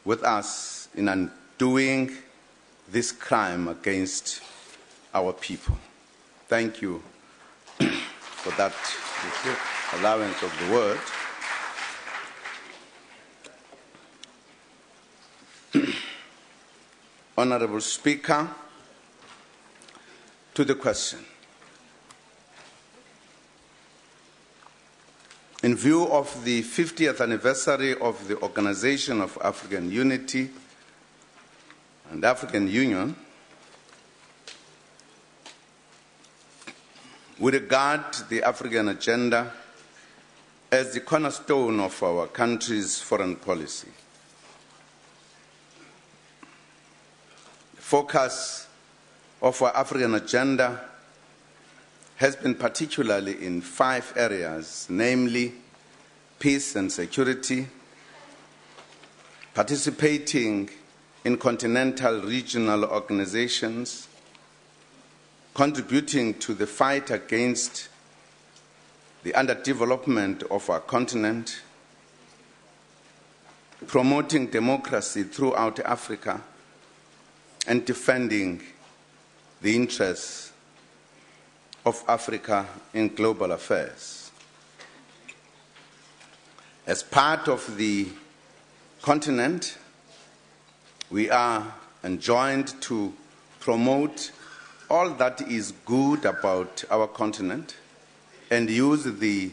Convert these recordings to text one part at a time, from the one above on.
with us in undoing this crime against our people. Thank you for that allowance of the word. Honourable Speaker, to the question. In view of the 50th anniversary of the Organization of African Unity and African Union, we regard the African agenda as the cornerstone of our country's foreign policy. The focus of our African agenda has been particularly in 5 areas, namely peace and security, participating in continental regional organizations, contributing to the fight against the underdevelopment of our continent, promoting democracy throughout Africa, and defending the interests of Africa in global affairs. As part of the continent, we are enjoined to promote all that is good about our continent and use the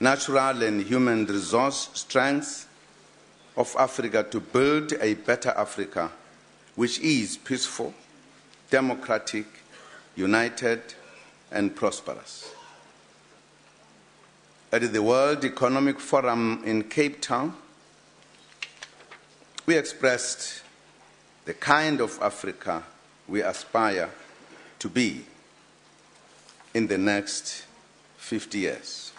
natural and human resource strengths of Africa to build a better Africa, which is peaceful, democratic, united, and prosperous. At the World Economic Forum in Cape Town, we expressed the kind of Africa we aspire to be in the next 50 years.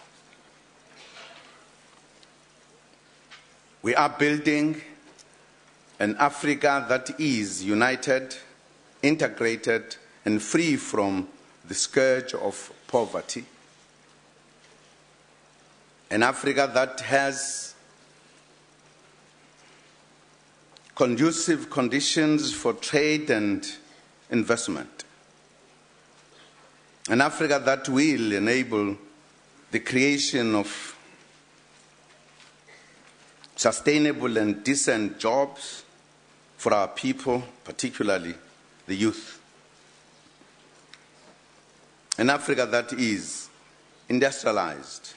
We are building an Africa that is united, integrated, and free from the scourge of poverty. An Africa that has conducive conditions for trade and investment. An Africa that will enable the creation of sustainable and decent jobs for our people, particularly the youth. An Africa that is industrialized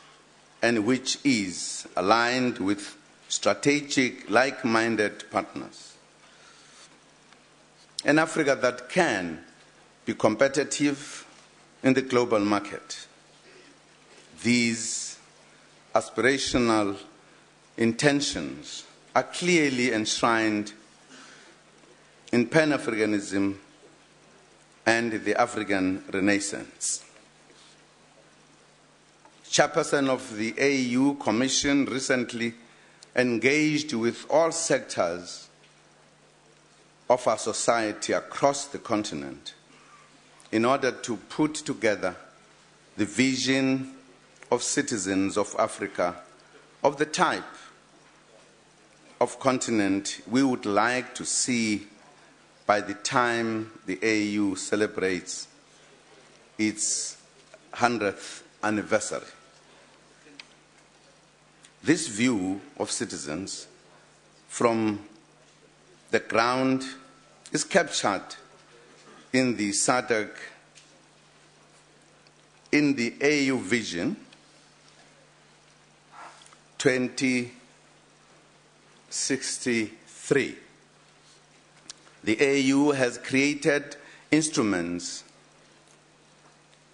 and which is aligned with strategic, like-minded partners. An Africa that can be competitive in the global market. These aspirational intentions are clearly enshrined in Pan-Africanism and the African Renaissance. Chairperson of the AU Commission recently engaged with all sectors of our society across the continent in order to put together the vision of citizens of Africa of the type of continent we would like to see by the time the AU celebrates its 100th anniversary. This view of citizens from the ground is captured in the SADC, in the AU Vision 2063. The AU has created instruments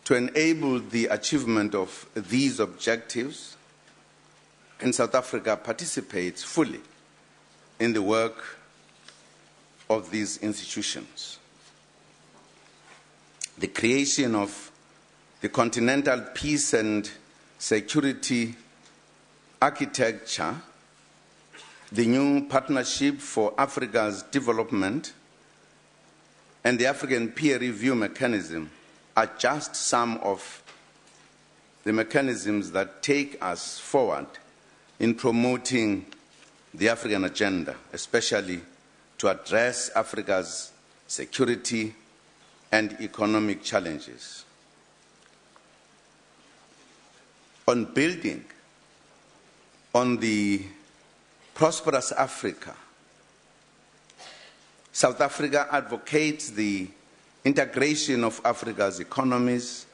to enable the achievement of these objectives, and South Africa participates fully in the work of these institutions. The creation of the Continental Peace and Security Architecture, the new Partnership for Africa's Development, and the African Peer Review Mechanism are just some of the mechanisms that take us forward in promoting the African agenda, especially to address Africa's security and economic challenges. On building on the prosperous Africa, South Africa advocates the integration of Africa's economies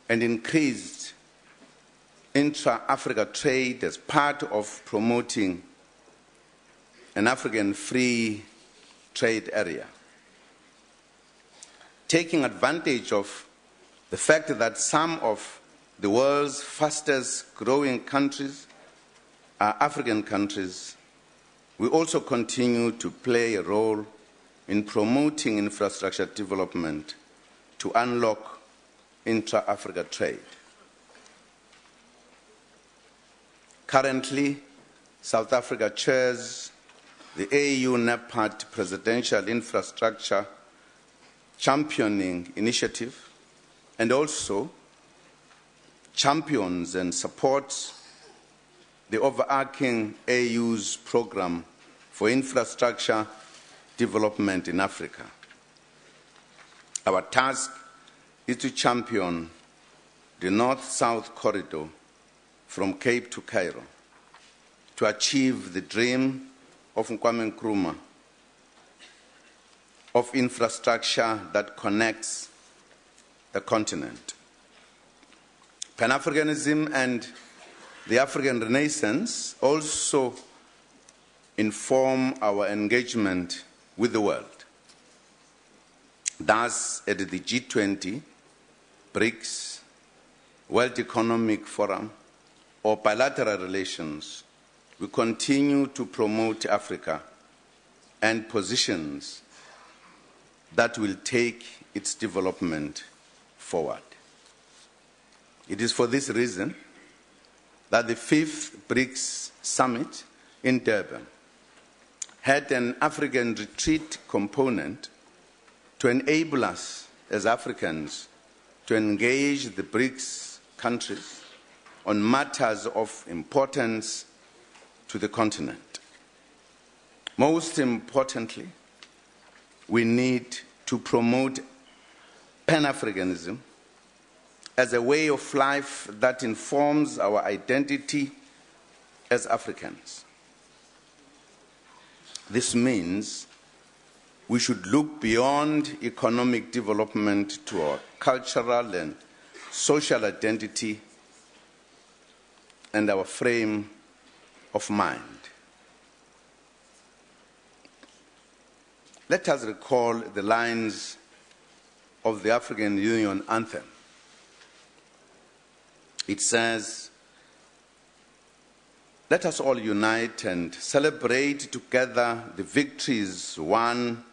and increased intra-Africa trade as part of promoting an African free trade area. Taking advantage of the fact that some of the world's fastest growing countries are African countries, we also continue to play a role in promoting infrastructure development to unlock intra-Africa trade. Currently, South Africa chairs the AU NEPAD Presidential Infrastructure Championing Initiative and also champions and supports the overarching AU's program for infrastructure development in Africa. Our task is to champion the North-South corridor from Cape to Cairo to achieve the dream of Kwame Nkrumah of infrastructure that connects the continent. Pan-Africanism and the African Renaissance also inform our engagement with the world. Thus, at the G20, BRICS, World Economic Forum, or bilateral relations, we continue to promote Africa and positions that will take its development forward. It is for this reason that the 5th BRICS Summit in Durban had an African retreat component to enable us as Africans to engage the BRICS countries on matters of importance to the continent. Most importantly, we need to promote Pan-Africanism as a way of life that informs our identity as Africans. This means we should look beyond economic development to our cultural and social identity and our frame of mind. Let us recall the lines of the African Union anthem. It says, "Let us all unite and celebrate together the victories won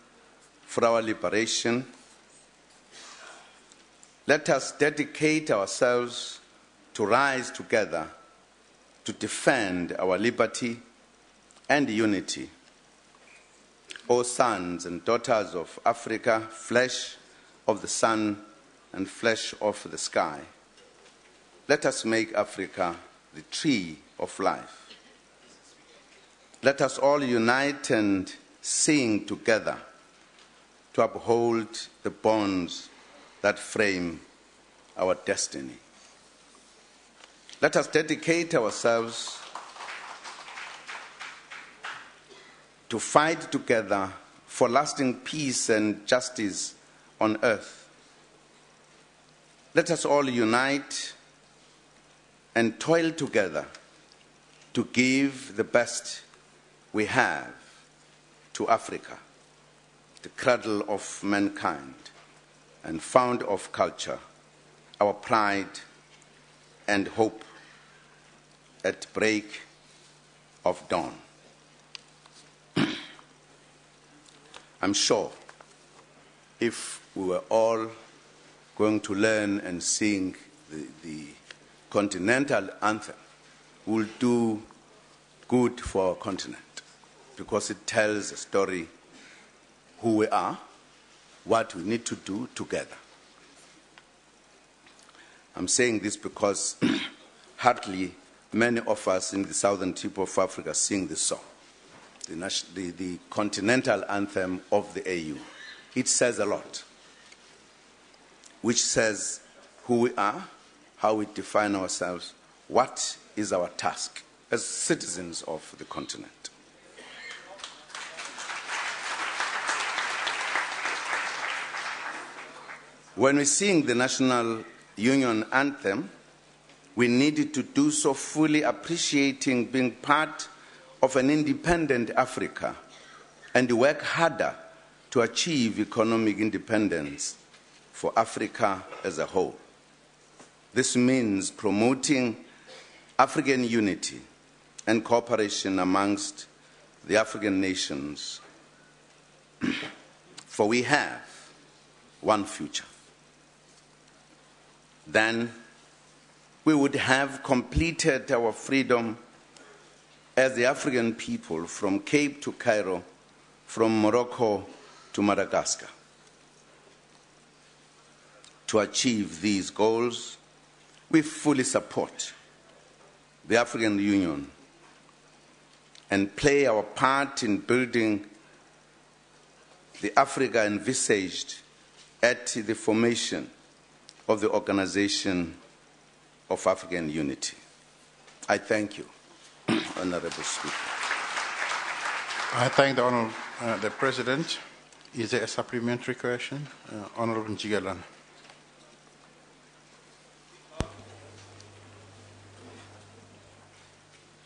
for our liberation. Let us dedicate ourselves to rise together to defend our liberty and unity. O sons and daughters of Africa, flesh of the sun and flesh of the sky, let us make Africa the tree of life. Let us all unite and sing together to uphold the bonds that frame our destiny. Let us dedicate ourselves to fight together for lasting peace and justice on earth. Let us all unite and toil together to give the best we have to Africa, the cradle of mankind and fount of culture, our pride and hope at break of dawn." I'm sure if we were all going to learn and sing the continental anthem, we'll do good for our continent because it tells a story who we are, what we need to do together. I'm saying this because hardly many of us in the southern tip of Africa sing this song, the continental anthem of the AU. It says a lot, which says who we are, how we define ourselves, what is our task as citizens of the continent. When we sing the National Union Anthem, we needed to do so fully appreciating being part of an independent Africa and work harder to achieve economic independence for Africa as a whole. This means promoting African unity and cooperation amongst the African nations, for we have one future. Then we would have completed our freedom as the African people from Cape to Cairo, from Morocco to Madagascar. To achieve these goals, we fully support the African Union and play our part in building the Africa envisaged at the formation of the Organization of African Unity. I thank you, Honorable Speaker. I thank the Honorable the President. Is there a supplementary question? Honorable Njigalan.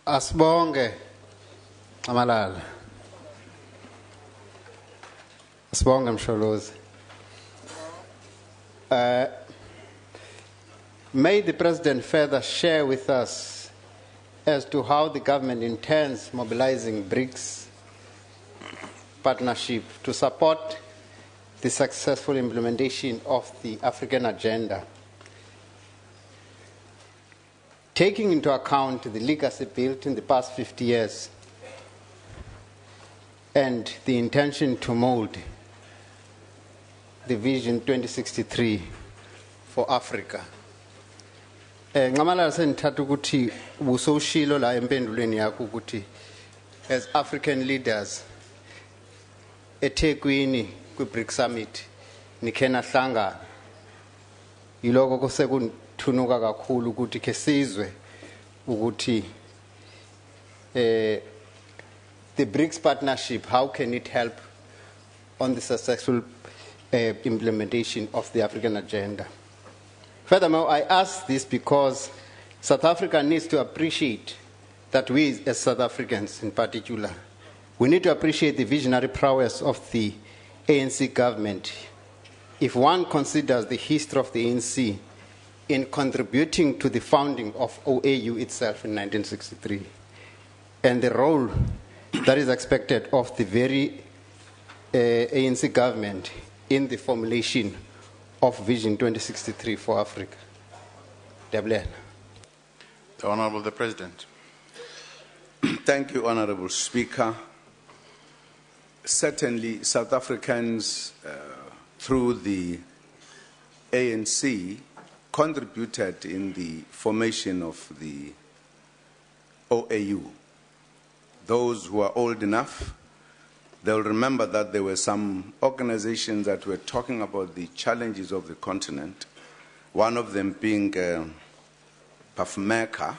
Asibonge Amalala. Asibonge Msholozi. May the President further share with us as to how the government intends mobilizing BRICS partnership to support the successful implementation of the African agenda, taking into account the legacy built in the past 50 years and the intention to mold the Vision 2063 for Africa. Ngamala sendithatha ukuthi busoshilo la empendulweni yakho ukuthi as African leaders eThekwini kwi-BRICS Summit nikhe nahlangana yiloko kusekuthunuka kakhulu ukuthi ke sizwe ukuthi the BRICS partnership, how can it help on the successful implementation of the African agenda. Furthermore, I ask this because South Africa needs to appreciate that we as South Africans in particular, we need to appreciate the visionary prowess of the ANC government. If one considers the history of the ANC in contributing to the founding of OAU itself in 1963 and the role that is expected of the very ANC government in the formulation of Vision 2063 for Africa. The Honorable the President. Thank you, Honorable Speaker. Certainly, South Africans, through the ANC, contributed in the formation of the OAU. Those who are old enough, they'll remember that there were some organizations that were talking about the challenges of the continent, one of them being PAFMECA,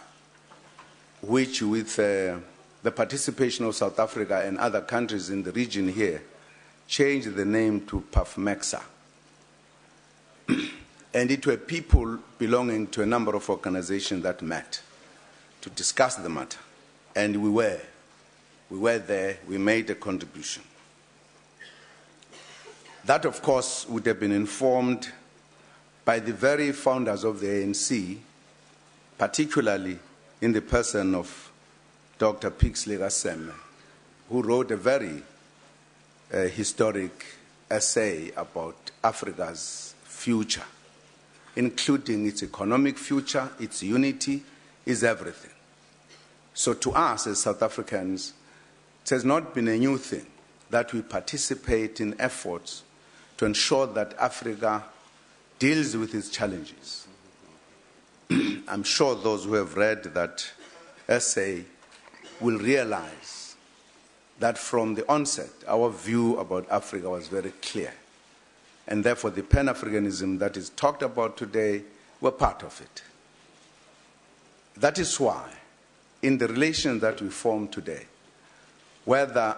which with the participation of South Africa and other countries in the region here, changed the name to PAFMEXA. And it were people belonging to a number of organizations that met to discuss the matter. And we were there, we made a contribution. That, of course, would have been informed by the very founders of the ANC, particularly in the person of Dr. Pixley Rassem, who wrote a very historic essay about Africa's future, including its economic future, its unity, its everything. So to us as South Africans, it has not been a new thing that we participate in efforts to ensure that Africa deals with its challenges. I'm sure those who have read that SA will realize that from the onset, our view about Africa was very clear. And therefore, the Pan-Africanism that is talked about today, we're part of it. That is why, in the relations that we form today, whether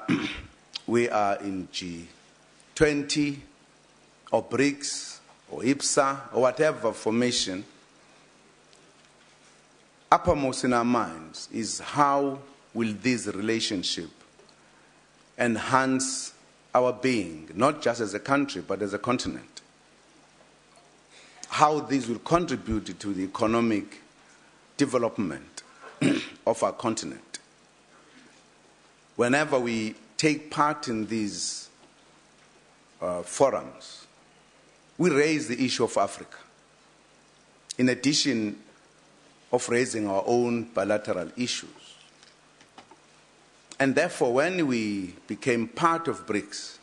we are in G20 or BRICS or IPSA or whatever formation, uppermost in our minds is how will this relationship enhance our being, not just as a country, but as a continent. How this will contribute to the economic development of our continent. Whenever we take part in these forums, we raise the issue of Africa, in addition of raising our own bilateral issues. And therefore, when we became part of BRICS,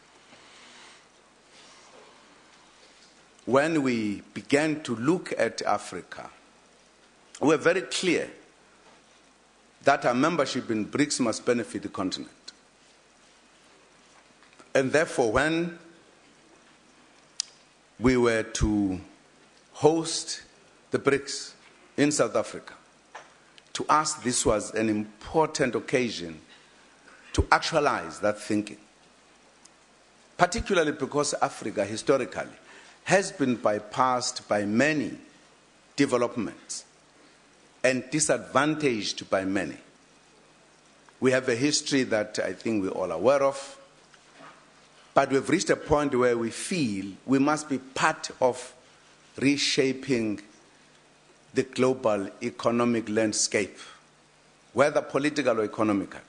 when we began to look at Africa, we were very clear that our membership in BRICS must benefit the continent. And therefore, when we were to host the BRICS in South Africa, to us this was an important occasion to actualize that thinking, particularly because Africa historically has been bypassed by many developments and disadvantaged by many. We have a history that I think we're all aware of, but we've reached a point where we feel we must be part of reshaping the global economic landscape, whether political or economical.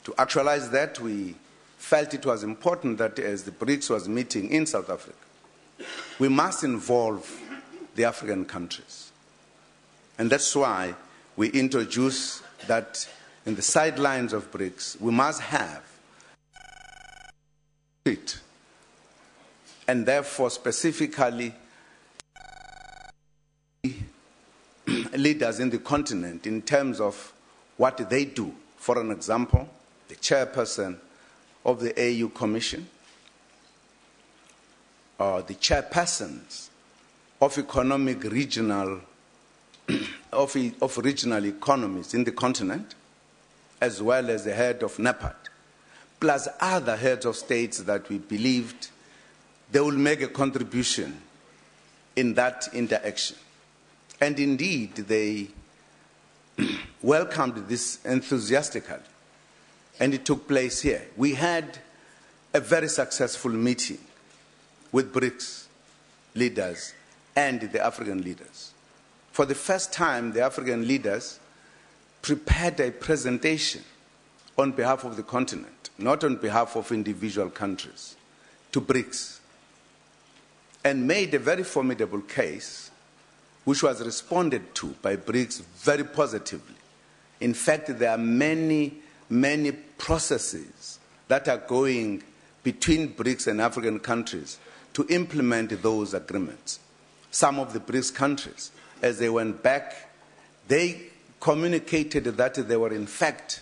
To actualize that, we felt it was important that as the BRICS was meeting in South Africa, we must involve the African countries. And that's why we introduced that in the sidelines of BRICS, we must have it. And therefore, specifically, leaders in the continent in terms of what they do. For an example, the chairperson of the AU Commission, the chairpersons of regional economies in the continent, as well as the head of NEPAD, plus other heads of states that we believed they will make a contribution in that interaction. And indeed, they welcomed this enthusiastically, and it took place here. We had a very successful meeting with BRICS leaders and the African leaders. For the first time, the African leaders prepared a presentation on behalf of the continent, not on behalf of individual countries, to BRICS, and made a very formidable case, which was responded to by BRICS very positively. In fact, there are many processes that are going between BRICS and African countries to implement those agreements. Some of the BRICS countries, as they went back, they communicated that they were in fact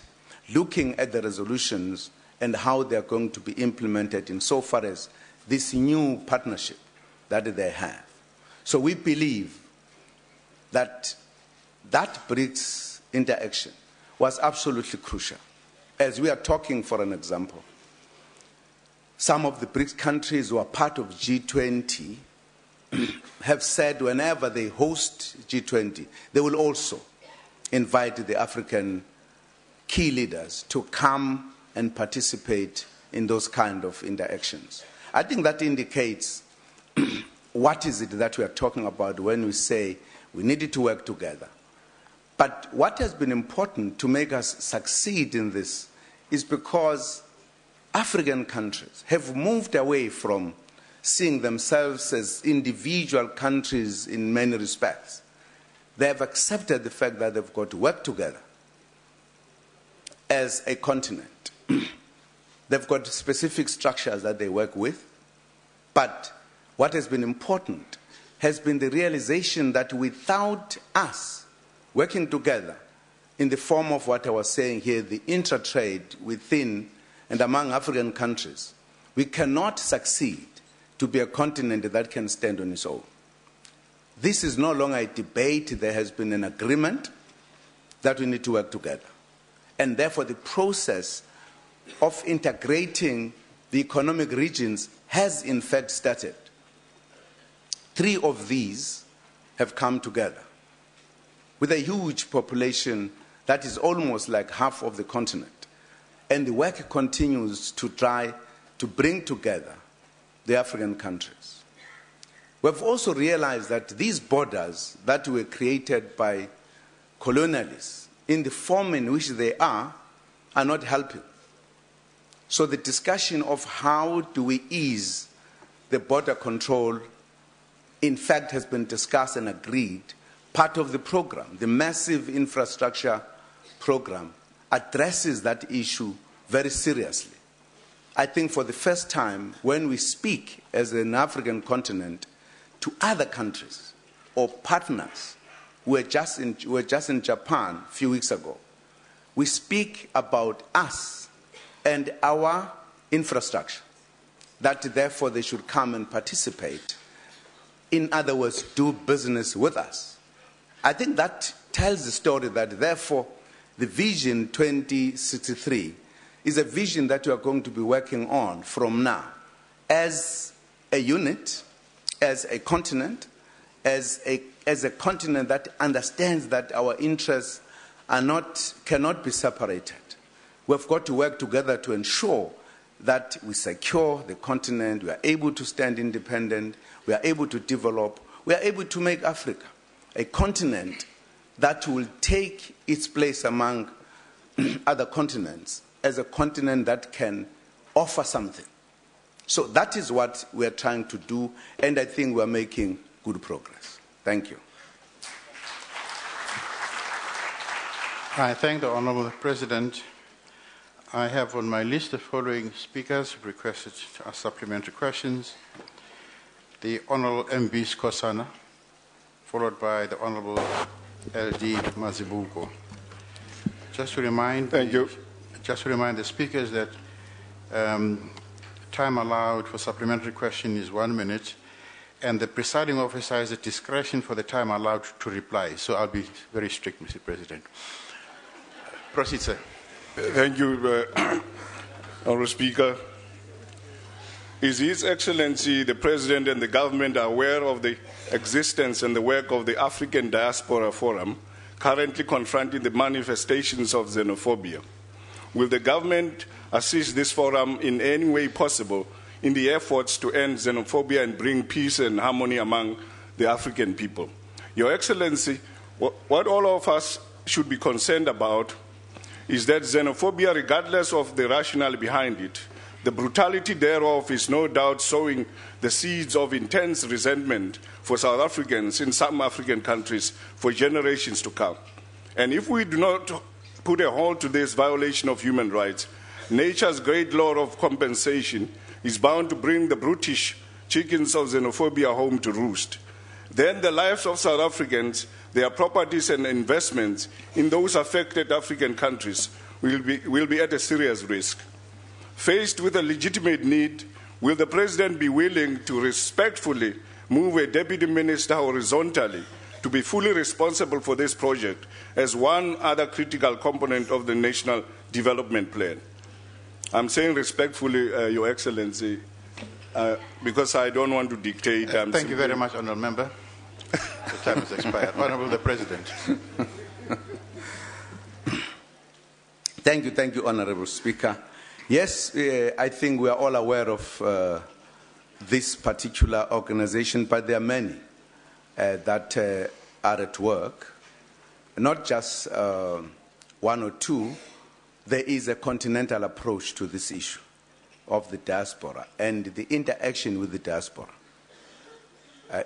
looking at the resolutions and how they are going to be implemented insofar as this new partnership that they have. So we believe that BRICS interaction was absolutely crucial. As we are talking, for an example, some of the BRICS countries who are part of G20 have said whenever they host G20, they will also invite the African key leaders to come and participate in those kind of interactions. I think that indicates what is it that we are talking about when we say we needed to work together. But what has been important to make us succeed in this is because African countries have moved away from seeing themselves as individual countries in many respects. They have accepted the fact that they've got to work together as a continent. They've got specific structures that they work with, but what has been important has been the realization that without us working together, in the form of what I was saying here, the intra-trade within and among African countries, we cannot succeed to be a continent that can stand on its own. This is no longer a debate. There has been an agreement that we need to work together. And therefore, the process of integrating the economic regions has in fact started. 3 of these have come together with a huge population that is almost like half of the continent. And the work continues to try to bring together the African countries. We've also realized that these borders that were created by colonialists, in the form in which they are not helping. So the discussion of how do we ease the border control, in fact, has been discussed and agreed. Part of the program, the massive infrastructure program, addresses that issue very seriously. I think for the first time, when we speak as an African continent to other countries or partners, we were just in Japan a few weeks ago, we speak about us and our infrastructure, that therefore they should come and participate. In other words, do business with us. I think that tells the story that therefore the Vision 2063 is a vision that we are going to be working on from now as a unit, as a continent, as a continent that understands that our interests cannot be separated. We've got to work together to ensure that we secure the continent, we are able to stand independent, we are able to develop, we are able to make Africa a continent that will take its place among other continents as a continent that can offer something. So that is what we are trying to do, and I think we are making good progress. Thank you. I thank the Honourable President. I have on my list the following speakers who requested to ask supplementary questions. The Honourable MB Skosana, followed by the Honourable LD Mazibuko. Just to remind the speakers that time allowed for supplementary question is 1 minute, and the presiding officer has a discretion for the time allowed to reply. So I'll be very strict, Mr. President. Proceed, sir. Thank you, Honourable Speaker. Is His Excellency the President and the government aware of the existence and the work of the African Diaspora Forum currently confronting the manifestations of xenophobia? Will the government assist this forum in any way possible in the efforts to end xenophobia and bring peace and harmony among the African people? Your Excellency, what all of us should be concerned about is that xenophobia, regardless of the rationale behind it, the brutality thereof is no doubt sowing the seeds of intense resentment for South Africans in some African countries for generations to come. And if we do not put a halt to this violation of human rights, nature's great law of compensation is bound to bring the brutish chickens of xenophobia home to roost. Then the lives of South Africans, their properties and investments in those affected African countries will be at a serious risk. Faced with a legitimate need, will the President be willing to respectfully move a Deputy Minister horizontally to be fully responsible for this project as one other critical component of the National Development Plan? I'm saying respectfully, Your Excellency, because I don't want to dictate. Thank you very much, Honourable Member. The time has expired. Honourable the President. Thank you, Honourable Speaker. Yes, I think we are all aware of this particular organization, but there are many that are at work, not just 1 or 2. There is a continental approach to this issue of the diaspora and the interaction with the diaspora.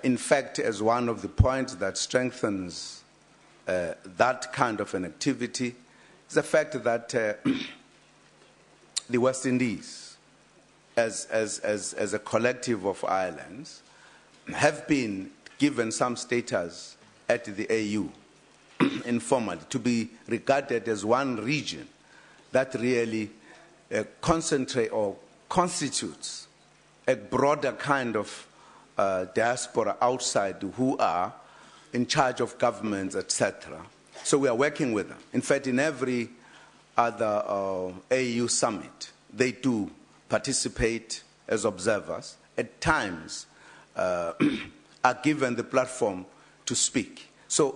In fact, as one of the points that strengthens that kind of an activity is the fact that the West Indies, as a collective of islands, have been given some status at the AU. informally, to be regarded as one region that really concentrate or constitutes a broader kind of diaspora outside who are in charge of governments, etc. So we are working with them. In fact, in every other AU summit, they do participate as observers. At times, are given the platform to speak. So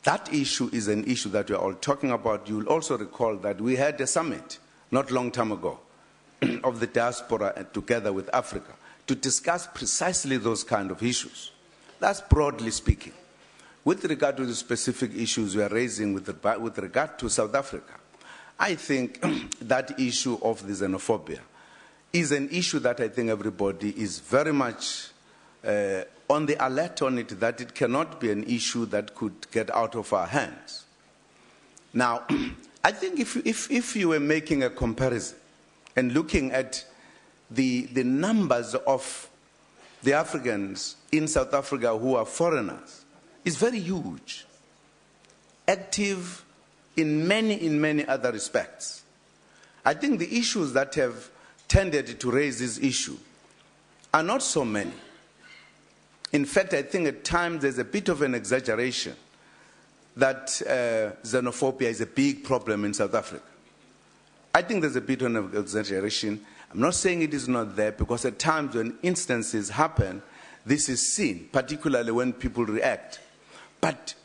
that issue is an issue that we are all talking about. You will also recall that we had a summit not long time ago of the diaspora together with Africa to discuss precisely those kind of issues. That's broadly speaking. With regard to the specific issues we are raising with regard to South Africa, I think that issue of the xenophobia is an issue that I think everybody is very much on the alert on it, that it cannot be an issue that could get out of our hands. Now, I think if you were making a comparison and looking at the numbers of the Africans in South Africa who are foreigners, it's very huge, active in many other respects. I think the issues that have tended to raise this issue are not so many. In fact, I think at times there's a bit of an exaggeration that xenophobia is a big problem in South Africa. I think there's a bit of an exaggeration. I'm not saying it is not there, because at times when instances happen, this is seen, particularly when people react. But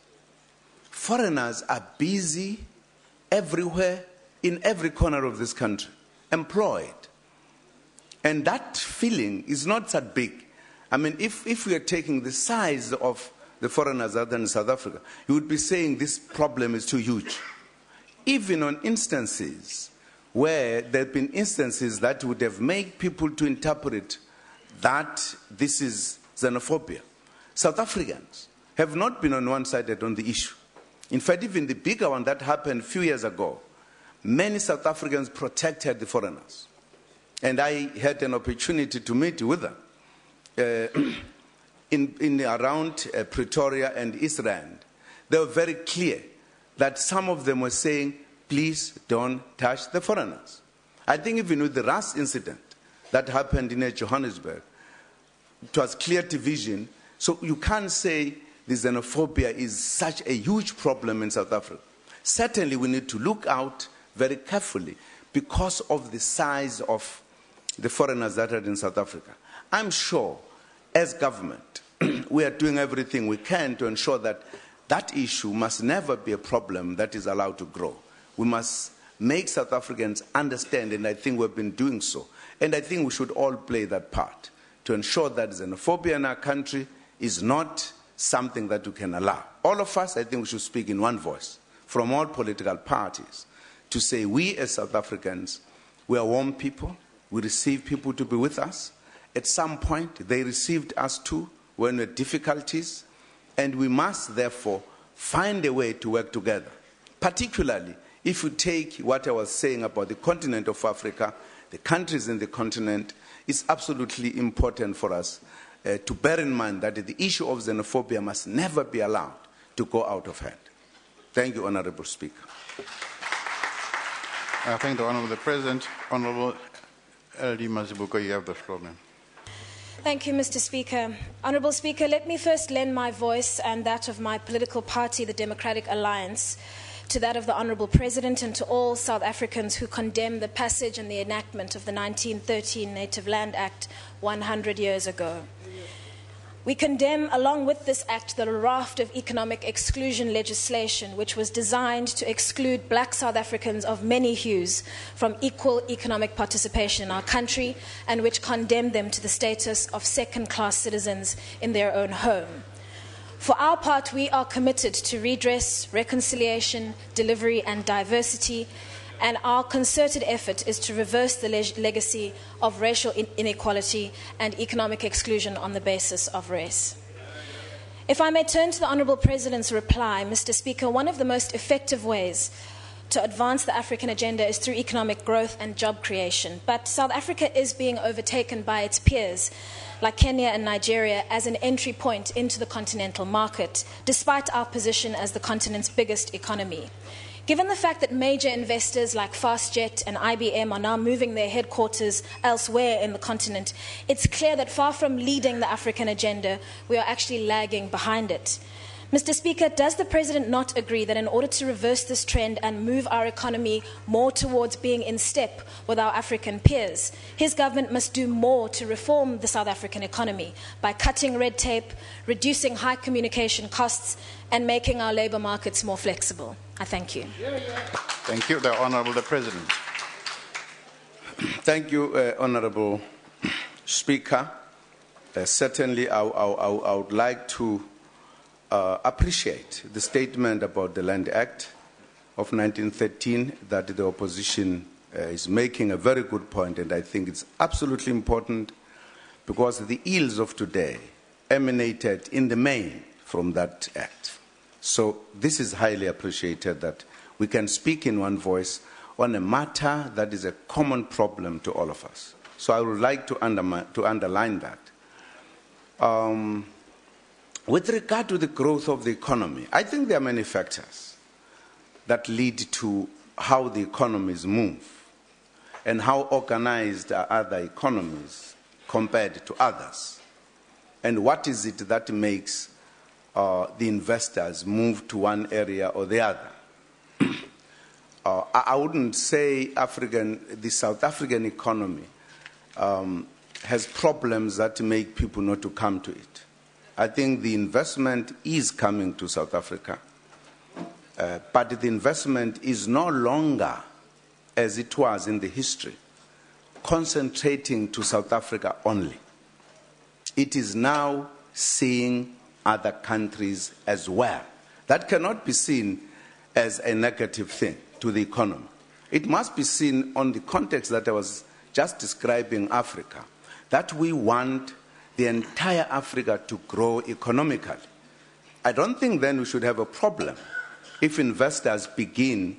foreigners are busy everywhere, in every corner of this country, employed. And that feeling is not that big. I mean, if we are taking the size of the foreigners other than South Africa, you would be saying this problem is too huge. Even on instances where there have been instances that would have made people to interpret that this is xenophobia, South Africans have not been on one-sided on the issue. In fact, even the bigger one that happened a few years ago, many South Africans protected the foreigners. And I had an opportunity to meet with them in around Pretoria and East Rand. They were very clear that some of them were saying, please don't touch the foreigners. I think even with the Ras incident that happened in Johannesburg, it was clear division. So you can't say the xenophobia is such a huge problem in South Africa. Certainly we need to look out very carefully because of the size of the foreigners that are in South Africa. I'm sure as government, we are doing everything we can to ensure that that issue must never be a problem that is allowed to grow. We must make South Africans understand, and I think we've been doing so. And I think we should all play that part to ensure that xenophobia in our country is not something that we can allow. All of us, I think we should speak in one voice from all political parties to say we as South Africans, we are warm people. We receive people to be with us. At some point, they received us too when we had difficulties, and we must therefore find a way to work together. Particularly, if you take what I was saying about the continent of Africa, the countries in the continent, it's absolutely important for us to bear in mind that the issue of xenophobia must never be allowed to go out of hand. Thank you, Honorable Speaker. I thank the Honorable President. Honorable LD Mazibuko, you have the floor, ma'am. Thank you, Mr. Speaker. Honourable Speaker, let me first lend my voice and that of my political party, the Democratic Alliance, to that of the Honourable President and to all South Africans who condemn the passage and the enactment of the 1913 Native Land Act 100 years ago. We condemn, along with this act, the raft of economic exclusion legislation which was designed to exclude black South Africans of many hues from equal economic participation in our country and which condemned them to the status of second-class citizens in their own home. For our part, we are committed to redress, reconciliation, delivery and diversity, and our concerted effort is to reverse the legacy of racial inequality and economic exclusion on the basis of race. If I may turn to the Honourable President's reply, Mr. Speaker, one of the most effective ways to advance the African agenda is through economic growth and job creation. But South Africa is being overtaken by its peers, like Kenya and Nigeria, as an entry point into the continental market, despite our position as the continent's biggest economy. Given the fact that major investors like FastJet and IBM are now moving their headquarters elsewhere in the continent, it's clear that far from leading the African agenda, we are actually lagging behind it. Mr. Speaker, does the President not agree that in order to reverse this trend and move our economy more towards being in step with our African peers, his government must do more to reform the South African economy by cutting red tape, reducing high communication costs, and making our labour markets more flexible? I thank you. Thank you. The Honourable the President. Thank you, Honourable Speaker. Certainly, I would like to appreciate the statement about the Land Act of 1913 that the opposition is making a very good point, and I think it's absolutely important because the ills of today emanated in the main from that act. So this is highly appreciated that we can speak in one voice on a matter that is a common problem to all of us. So I would like to underline that. With regard to the growth of the economy, I think there are many factors that lead to how the economies move and how organized are other economies compared to others. And what is it that makes the investors move to one area or the other? I wouldn't say the South African economy has problems that make people not to come to it. I think the investment is coming to South Africa, but the investment is no longer, as it was in the history, concentrating to South Africa only. It is now seeing other countries as well. That cannot be seen as a negative thing to the economy. It must be seen on the context that I was just describing Africa, that we want the entire Africa to grow economically. I don't think then we should have a problem if investors begin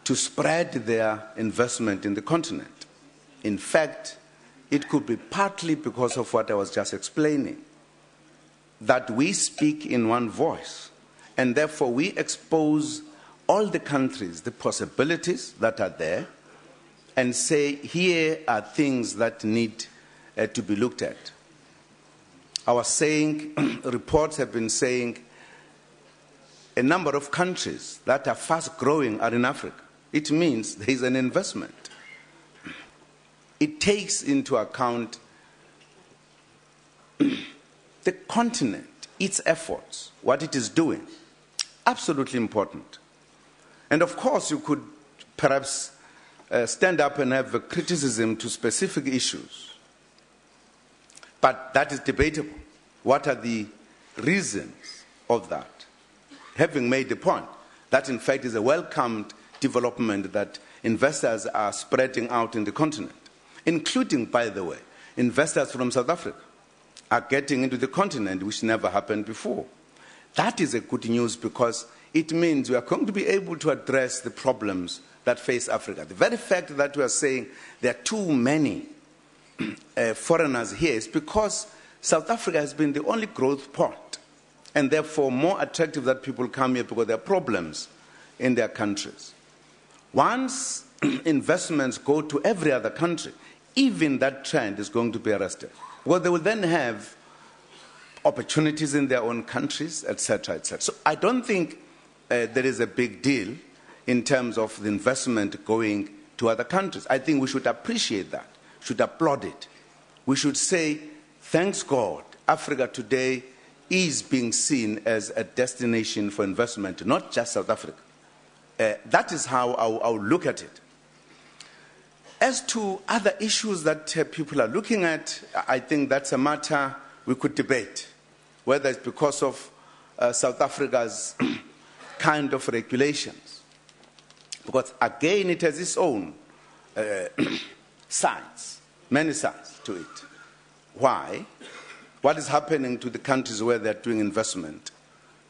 to spread their investment in the continent. In fact, it could be partly because of what I was just explaining, that we speak in one voice, and therefore we expose all the countries the possibilities that are there and say, here are things that need to be looked at. I was saying, reports have been saying, a number of countries that are fast growing are in Africa. It means there is an investment. It takes into account the continent, its efforts, what it is doing. Absolutely important. And of course, you could perhaps stand up and have a criticism to specific issues. But that is debatable. What are the reasons of that? Having made the point, that in fact is a welcomed development that investors are spreading out in the continent, including, by the way, investors from South Africa are getting into the continent, which never happened before. That is a good news because it means we are going to be able to address the problems that face Africa. The very fact that we are saying there are too many foreigners here is because South Africa has been the only growth port, and therefore more attractive that people come here because there are problems in their countries. Once investments go to every other country, even that trend is going to be arrested. Well, they will then have opportunities in their own countries, etc., etc. So I don't think there is a big deal in terms of the investment going to other countries. I think we should appreciate that, should applaud it. We should say, thanks God, Africa today is being seen as a destination for investment, not just South Africa. That is how I'll look at it. As to other issues that people are looking at, I think that's a matter we could debate, whether it's because of South Africa's kind of regulations. Because again, it has its own sides, many sides to it. Why? What is happening to the countries where they're doing investment?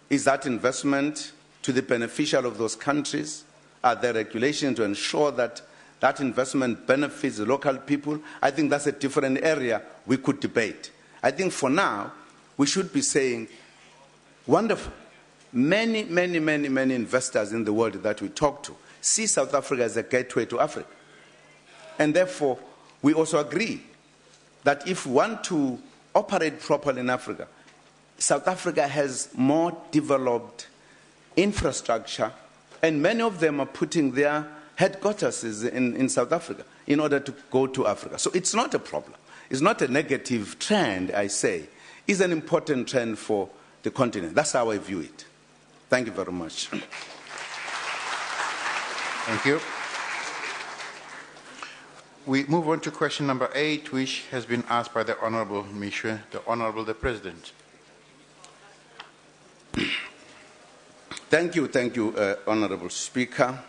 Is that investment to the beneficial of those countries? Are there regulations to ensure that that investment benefits the local people? I think that's a different area we could debate. I think for now, we should be saying, wonderful. Many investors in the world that we talk to see South Africa as a gateway to Africa. And therefore, we also agree that if we want to operate properly in Africa, South Africa has more developed infrastructure, and many of them are putting their headquarters in South Africa in order to go to Africa. So it's not a problem. It's not a negative trend, I say. It's an important trend for the continent. That's how I view it. Thank you very much. Thank you. We move on to question number 8, which has been asked by the Honorable Mishwe, the Honorable the President. Thank you, Honorable Speaker.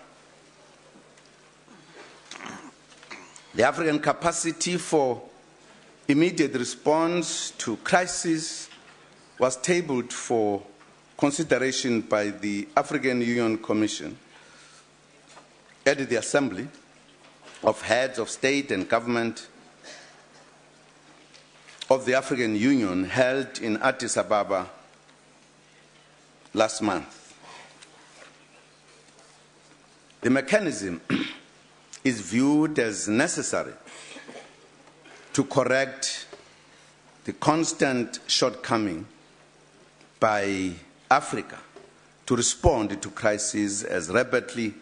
The African capacity for immediate response to crisis was tabled for consideration by the African Union Commission at the Assembly of Heads of State and Government of the African Union held in Addis Ababa last month. The mechanism is viewed as necessary to correct the constant shortcoming by Africa to respond to crises as rapidly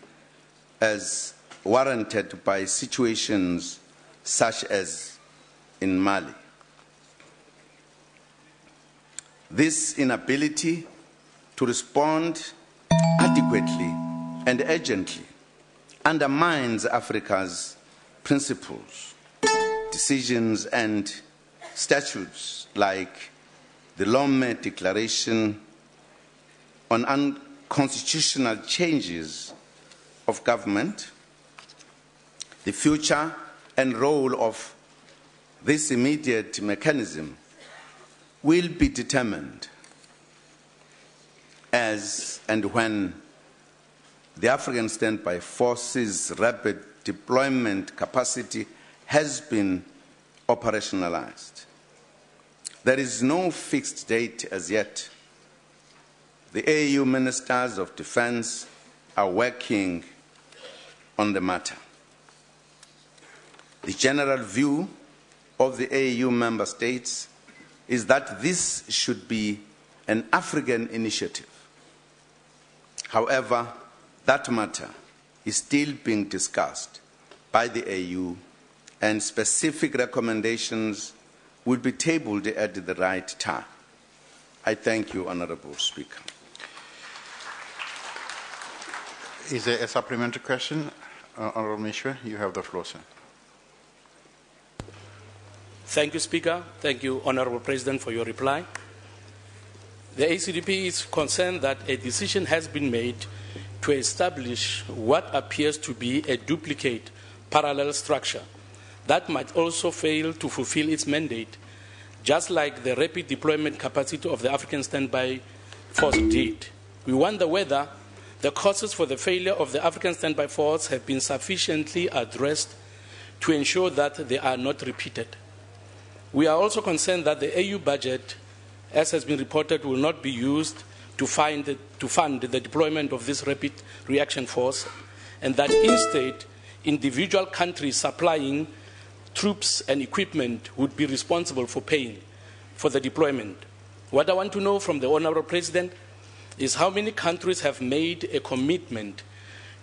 as warranted by situations such as in Mali. This inability to respond adequately and urgently undermines Africa's principles, decisions, and statutes like the Lome Declaration on unconstitutional changes of government. The future and role of this immediate mechanism will be determined as and when the African Standby Force's rapid deployment capacity has been operationalized. There is no fixed date as yet. The AU Ministers of Defense are working on the matter. The general view of the AU member states is that this should be an African initiative. However, that matter is still being discussed by the AU, and specific recommendations will be tabled at the right time. I thank you, Honourable Speaker. Is there a supplementary question? Honourable Mishwe, you have the floor, sir. Thank you, Speaker. Thank you, Honourable President, for your reply. The ACDP is concerned that a decision has been made to establish what appears to be a duplicate parallel structure that might also fail to fulfill its mandate, just like the rapid deployment capacity of the African Standby Force did. We wonder whether the causes for the failure of the African Standby Force have been sufficiently addressed to ensure that they are not repeated. We are also concerned that the AU budget, as has been reported, will not be used to fund the deployment of this rapid reaction force, and that instead individual countries supplying troops and equipment would be responsible for paying for the deployment. What I want to know from the Honourable President is how many countries have made a commitment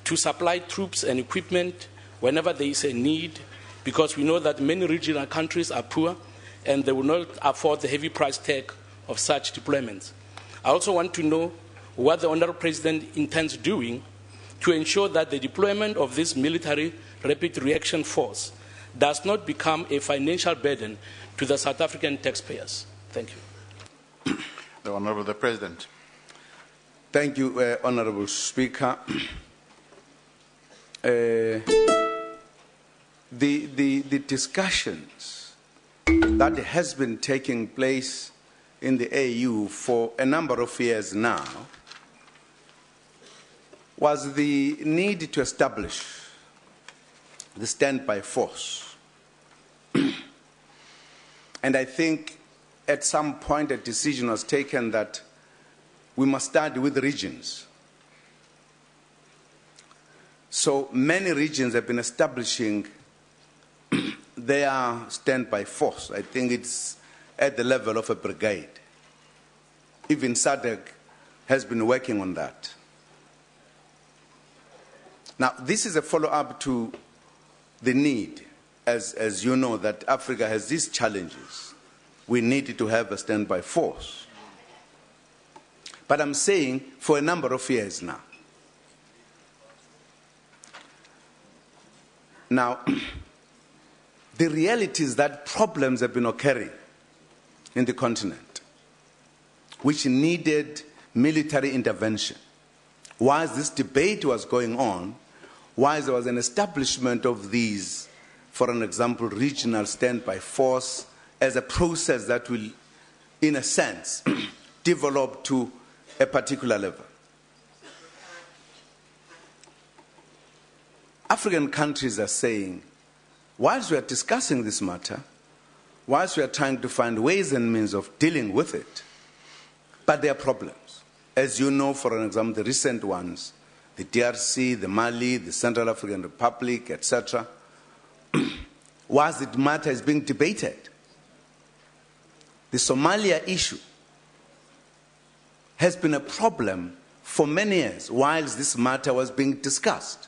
to supply troops and equipment whenever there is a need, because we know that many regional countries are poor and they will not afford the heavy price tag of such deployments. I also want to know what the Honourable President intends doing to ensure that the deployment of this military rapid reaction force does not become a financial burden to the South African taxpayers. Thank you. The Honourable the President. Thank you, Honourable Speaker. The discussions that has been taking place in the AU for a number of years now was the need to establish the standby force. And I think at some point a decision was taken that we must start with regions. So many regions have been establishing their standby force. I think it's at the level of a brigade. Even SADC has been working on that. Now, this is a follow-up to the need, as you know, that Africa has these challenges. We need to have a standby force. But I'm saying for a number of years now. Now, the reality is that problems have been occurring in the continent, which needed military intervention. Whilst this debate was going on, whilst there was an establishment of these, for an example, regional standby force as a process that will, in a sense, develop to a particular level. African countries are saying, whilst we are discussing this matter, whilst we are trying to find ways and means of dealing with it, but there are problems. As you know, for an example, the recent ones, the DRC, the Mali, the Central African Republic, etc., whilst the matter is being debated, the Somalia issue has been a problem for many years whilst this matter was being discussed.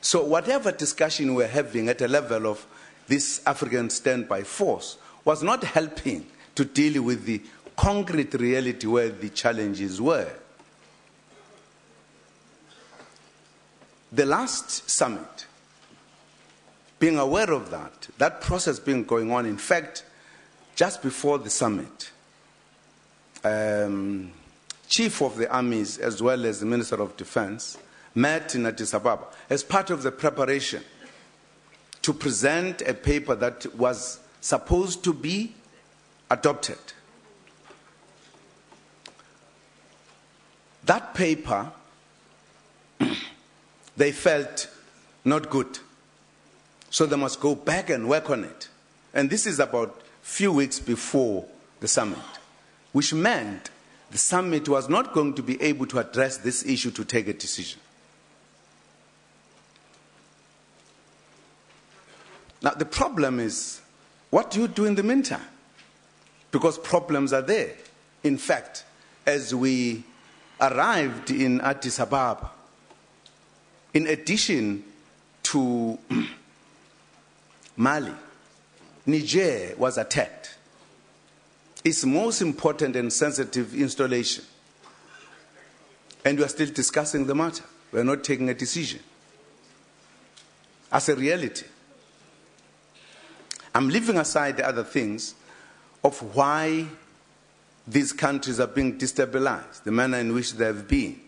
So whatever discussion we're having at a level of this African standby force was not helping to deal with the concrete reality where the challenges were. The last summit, being aware of that process being going on, in fact, just before the summit, Chief of the Armies as well as the Minister of Defense met in Addis Ababa as part of the preparation to present a paper that was supposed to be adopted. That paper, they felt not good. So they must go back and work on it. And this is about a few weeks before the summit, which meant the summit was not going to be able to address this issue to take a decision. Now, the problem is, what do you do in the meantime? Because problems are there. In fact, as we arrived in Addis Ababa, in addition to Mali, Niger was attacked. Its most important and sensitive installation. And we are still discussing the matter. We are not taking a decision. As a reality. I'm leaving aside the other things of why these countries are being destabilized, the manner in which they have been.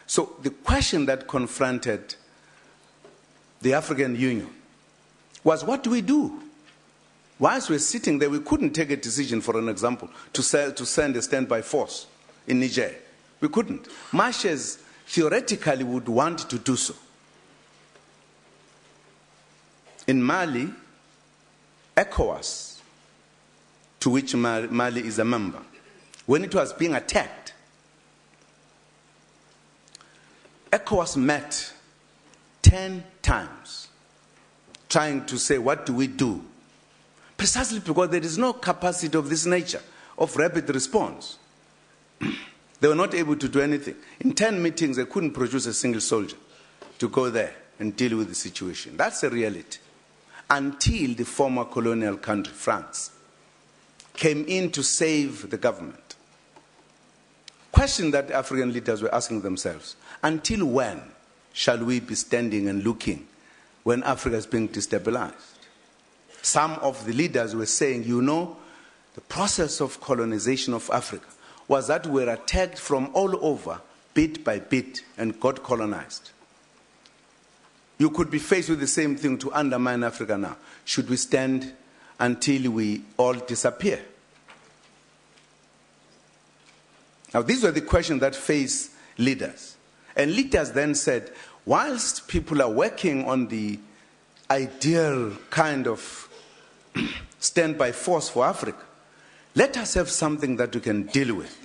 So the question that confronted the African Union was, what do we do? Whilst we're sitting there, we couldn't take a decision, for an example, to send a standby force in Niger. We couldn't. Marshals theoretically would want to do so. In Mali, ECOWAS, to which Mali is a member, when it was being attacked, ECOWAS met 10 times trying to say, what do we do? Precisely because there is no capacity of this nature, of rapid response. They were not able to do anything. In 10 meetings, they couldn't produce a single soldier to go there and deal with the situation. That's a reality. Until the former colonial country, France, came in to save the government. Question that African leaders were asking themselves, until when shall we be standing and looking when Africa is being destabilized? Some of the leaders were saying, you know, the process of colonization of Africa was that we were attacked from all over, bit by bit, and got colonized. You could be faced with the same thing to undermine Africa now. Should we stand until we all disappear? Now, these were the questions that face leaders. And leaders then said, whilst people are working on the ideal kind of standby force for Africa, let us have something that we can deal with.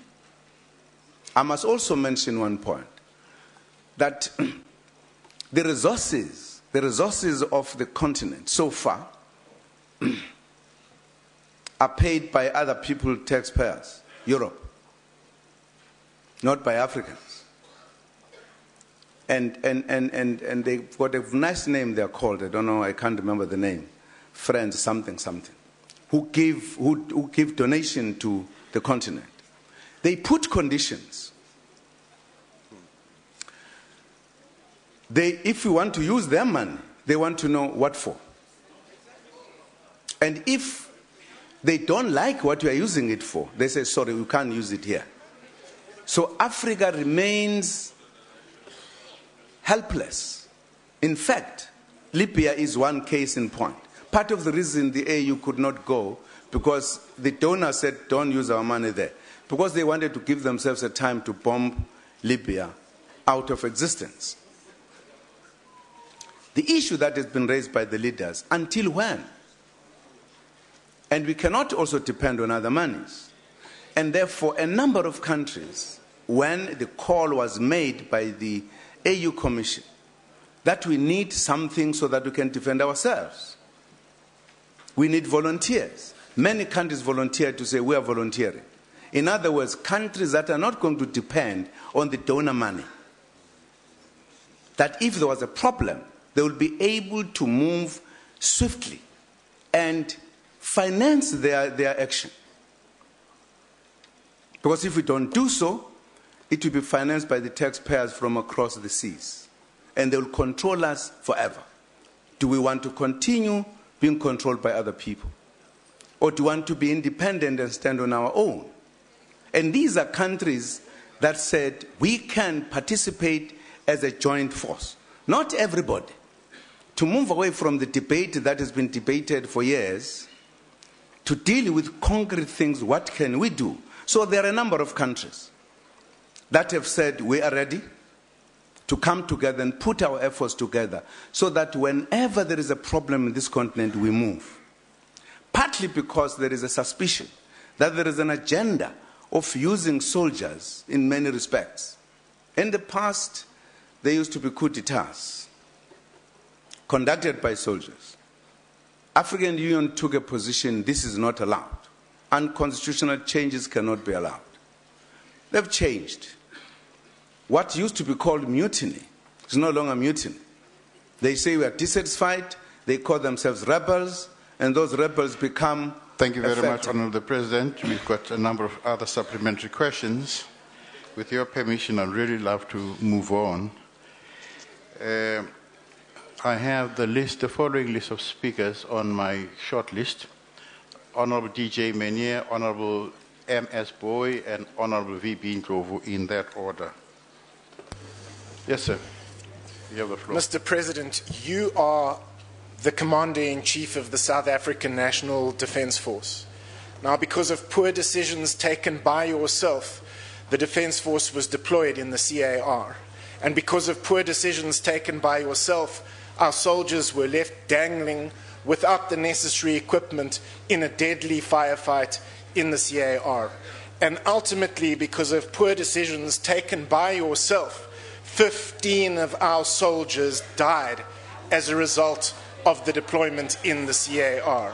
I must also mention one point, that the resources of the continent so far are paid by other people, taxpayers, Europe, not by Africans. And they've got a nice name they're called, I don't know, I can't remember the name, Friends something, who give donation to the continent. They put conditions. If we want to use their money, they want to know what for. And if they don't like what we are using it for, they say, sorry, we can't use it here. So Africa remains helpless. In fact, Libya is one case in point. Part of the reason the AU could not go, because the donor said, don't use our money there, because they wanted to give themselves a time to bomb Libya out of existence. The issue that has been raised by the leaders, until when? And we cannot also depend on other monies. And therefore, a number of countries, when the call was made by the AU Commission that we need something so that we can defend ourselves, we need volunteers. Many countries volunteered to say we are volunteering. In other words, countries that are not going to depend on the donor money, that if there was a problem, they will be able to move swiftly and finance their action. Because if we don't do so, it will be financed by the taxpayers from across the seas. And they will control us forever. Do we want to continue being controlled by other people? Or do we want to be independent and stand on our own? And these are countries that said we can participate as a joint force. Not everybody. To move away from the debate that has been debated for years, to deal with concrete things, what can we do? So there are a number of countries that have said we are ready to come together and put our efforts together so that whenever there is a problem in this continent, we move. Partly because there is a suspicion that there is an agenda of using soldiers in many respects. In the past, there used to be coup d'etats conducted by soldiers. African Union took a position, this is not allowed. Unconstitutional changes cannot be allowed. They've changed. What used to be called mutiny is no longer mutiny. They say we are dissatisfied, they call themselves rebels, and those rebels become Thank you very effective. much, Honourable President. We've got a number of other supplementary questions. With your permission, I'd really love to move on. I have the following list of speakers on my short list. Honourable DJ Menier, Honourable M.S. Boy, and Honourable V.B. Ndlovu in that order. Yes, sir. You have the floor. Mr. President, you are the Commander-in-Chief of the South African National Defence Force. Now, because of poor decisions taken by yourself, the Defence Force was deployed in the CAR. And because of poor decisions taken by yourself, our soldiers were left dangling without the necessary equipment in a deadly firefight in the CAR. And ultimately, because of poor decisions taken by yourself, 15 of our soldiers died as a result of the deployment in the CAR.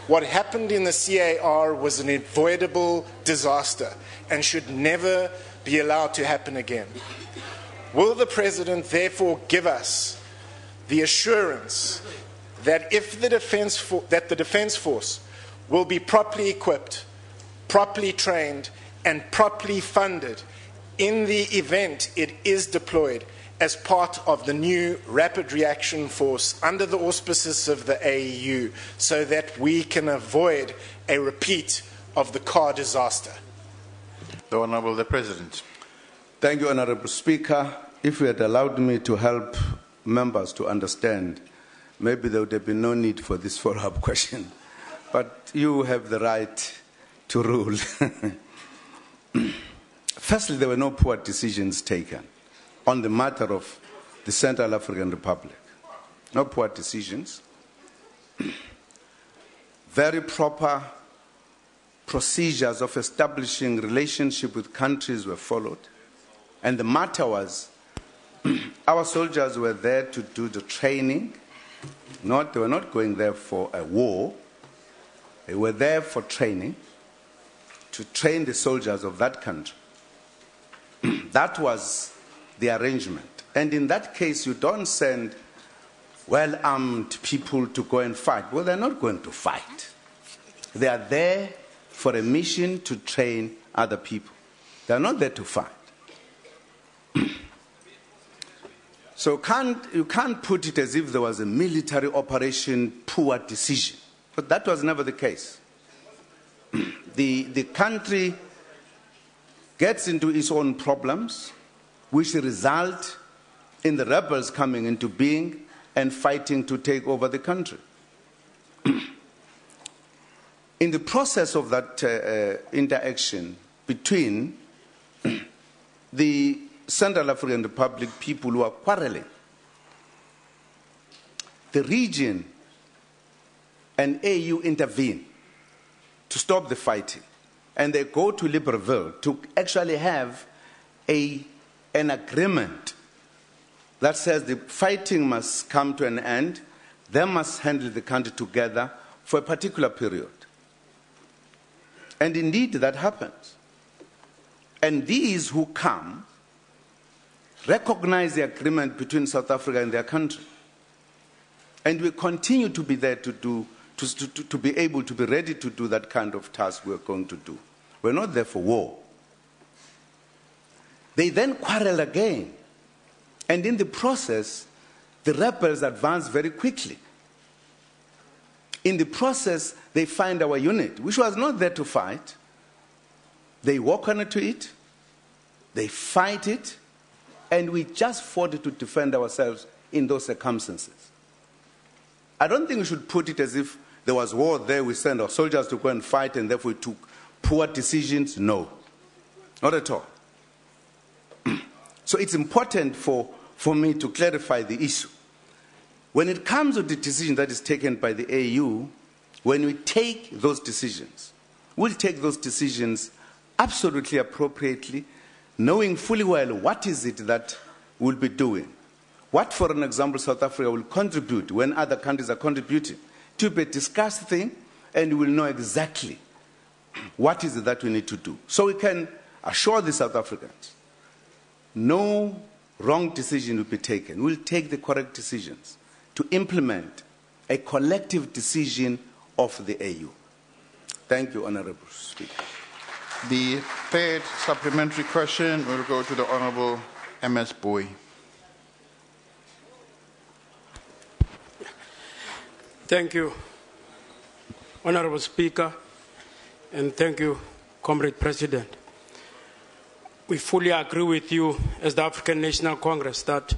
What happened in the CAR was an avoidable disaster and should never be allowed to happen again. Will the President therefore give us the assurance that if the Defence Force will be properly equipped, properly trained, and properly funded in the event it is deployed as part of the new Rapid Reaction Force under the auspices of the AEU, so that we can avoid a repeat of the car disaster? The Honourable the President. Thank you, Honourable Speaker. If you had allowed me to help members to understand, maybe there would have been no need for this follow-up question. But you have the right to rule. Firstly, there were no poor decisions taken. on the matter of the Central African Republic. No poor decisions. Very proper procedures of establishing relationship with countries were followed. And the matter was, our soldiers were there to do the training. They were not going there for a war. They were there for training, to train the soldiers of that country. That was the arrangement. And in that case, you don't send well-armed people to go and fight. Well, they're not going to fight. They are there for a mission to train other people. They're not there to fight. So you can't put it as if there was a military operation, poor decision. But that was never the case. The country gets into its own problems, which result in the rebels coming into being and fighting to take over the country. In the process of that interaction between the Central African Republic people who are quarreling, the region and AU intervene to stop the fighting. And they go to Libreville to actually have an agreement that says the fighting must come to an end. They must handle the country together for a particular period. And indeed, that happens. And these who come recognize the agreement between South Africa and their country. And we continue to be there to be able to be ready to do that kind of task we're going to do. We're not there for war. They then quarrel again. And in the process, the rebels advance very quickly. In the process, they find our unit, which was not there to fight. They walk onto it, they fight it, and we just fought to defend ourselves in those circumstances. I don't think we should put it as if there was war there, we sent our soldiers to go and fight, and therefore we took poor decisions. No, not at all. So it's important for me to clarify the issue. When it comes to the decision that is taken by the AU, when we take those decisions, we'll take those decisions absolutely appropriately, knowing fully well what is it that we'll be doing. What, for an example, South Africa will contribute when other countries are contributing. To be a discussed thing, and we'll know exactly what is it that we need to do. So we can assure the South Africans, no wrong decision will be taken. We'll take the correct decisions to implement a collective decision of the AU. Thank you, Honourable Speaker. The third supplementary question will go to the Honourable MS Boy. Thank you, Honourable Speaker, and thank you, Comrade President. We fully agree with you as the African National Congress that,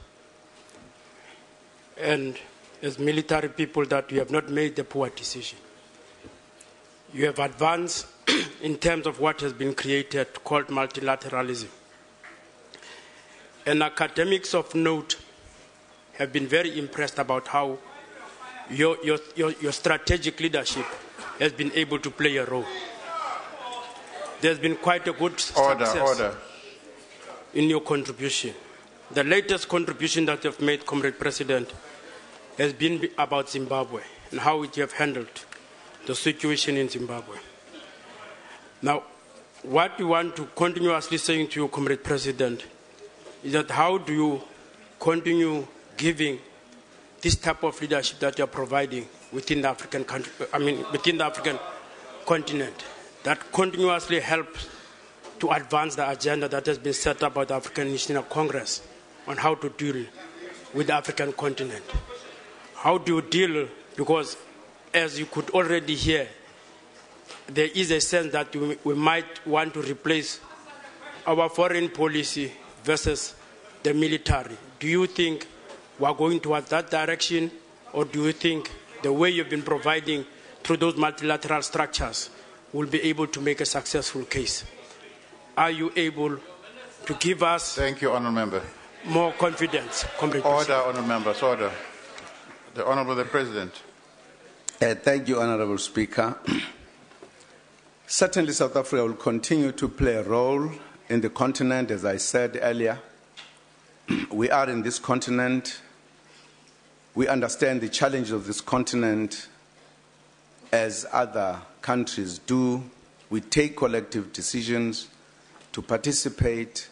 and as military people, that you have not made the poor decision. You have advanced in terms of what has been created called multilateralism. And academics of note have been very impressed about how your strategic leadership has been able to play a role. There's been quite a good success in your contribution. The latest contribution that you've made, Comrade President, has been about Zimbabwe and how you have handled the situation in Zimbabwe. Now, what we want to continuously saying to you, Comrade President, is that how do you continue giving this type of leadership that you're providing within the African country, within the African continent, that continuously helps to advance the agenda that has been set up by the African National Congress on how to deal with the African continent. How do you deal, because as you could already hear, there is a sense that we might want to replace our foreign policy versus the military. Do you think we are going towards that direction, or do you think the way you've been providing through those multilateral structures will be able to make a successful case? Are you able to give us... Thank you, Honourable Member. more confidence. Order, honourable members, order. The Honourable the President. Thank you, Honourable Speaker. Certainly, South Africa will continue to play a role in the continent, as I said earlier. We are in this continent. We understand the challenges of this continent as other countries do. We take collective decisions to participate.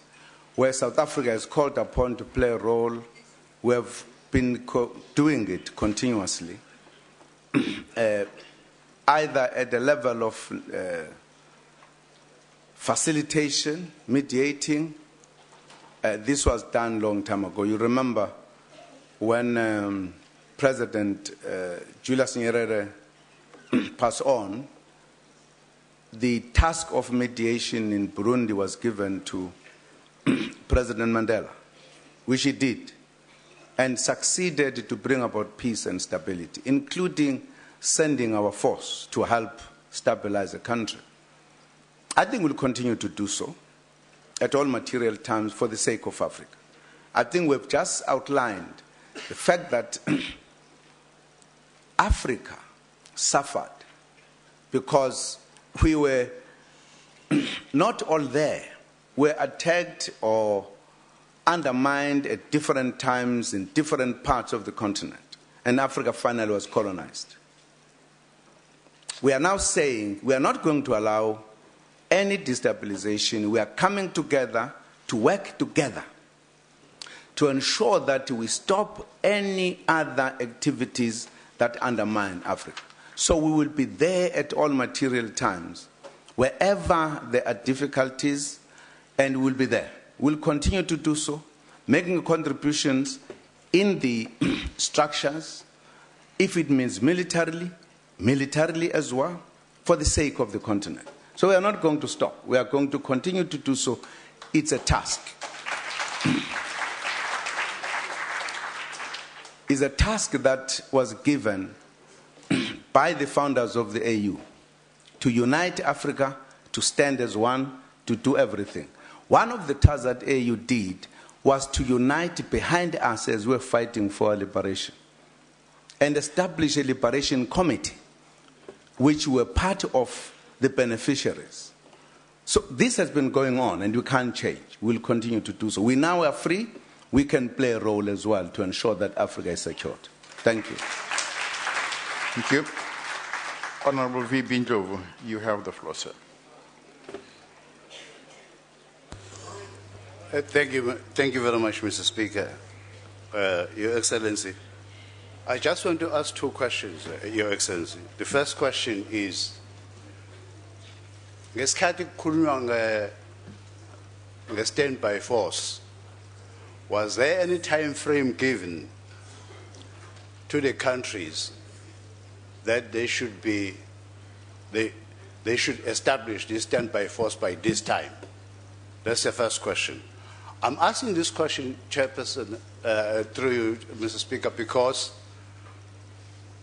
Where South Africa is called upon to play a role, we have been doing it continuously, either at the level of facilitation, mediating. This was done a long time ago. You remember when President Julius Nyerere passed on, the task of mediation in Burundi was given to President Mandela, which he did, and succeeded to bring about peace and stability, including sending our force to help stabilize the country. I think we'll continue to do so at all material times for the sake of Africa. I think we've just outlined the fact that Africa suffered because we were not all there. We were attacked or undermined at different times in different parts of the continent, and Africa finally was colonized. We are now saying we are not going to allow any destabilization. We are coming together to work together to ensure that we stop any other activities that undermine Africa. So we will be there at all material times, wherever there are difficulties, and we'll be there. We'll continue to do so, making contributions in the structures, if it means militarily as well, for the sake of the continent. So we are not going to stop. We are going to continue to do so. It's a task. It's a task that was given by the founders of the AU to unite Africa, to stand as one, to do everything. One of the tasks that AU did was to unite behind us as we're fighting for our liberation and establish a liberation committee, which were part of the beneficiaries. So this has been going on, and we can't change. We'll continue to do so. We now are free. We can play a role as well to ensure that Africa is secured. Thank you. Thank you. Honourable V. Binjovu, you have the floor, sir. Thank you very much, Mr. Speaker. Your Excellency, I just want to ask two questions, Your Excellency. The first question is, ngesikhathi kukhulunywa nge-standby force, was there any time frame given to the countries that they should establish this standby force by this time? That's the first question. I'm asking this question, Chairperson, through you, Mr. Speaker, because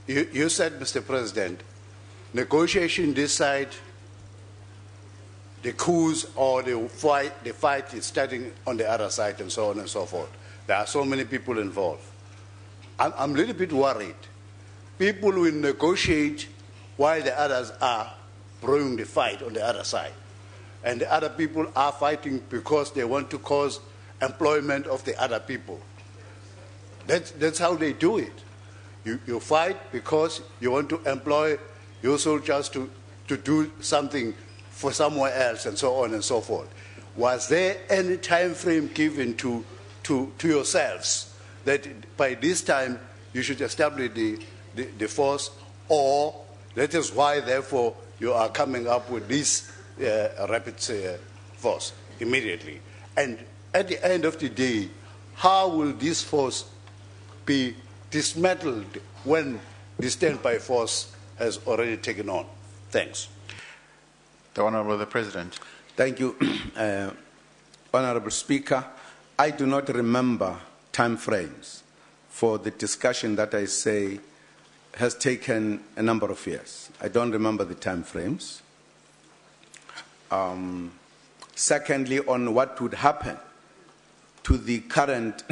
you said, Mr. President, negotiation this side, the coups or the fight is starting on the other side, and so on and so forth. There are so many people involved. I'm a little bit worried. People will negotiate while the others are brewing the fight on the other side. And the other people are fighting because they want to cause employment of the other people. That's how they do it. You fight because you want to employ your soldiers to do something for somewhere else, and so on and so forth. Was there any time frame given to yourselves that by this time you should establish the force, or that is why, therefore, you are coming up with this rapid force immediately? And at the end of the day, how will this force be dismantled when the standby force has already taken on? Thanks. The Honourable the President. Thank you, Honourable Speaker. I do not remember time frames for the discussion that I say has taken a number of years. I don't remember the time frames. Secondly, on what would happen to the current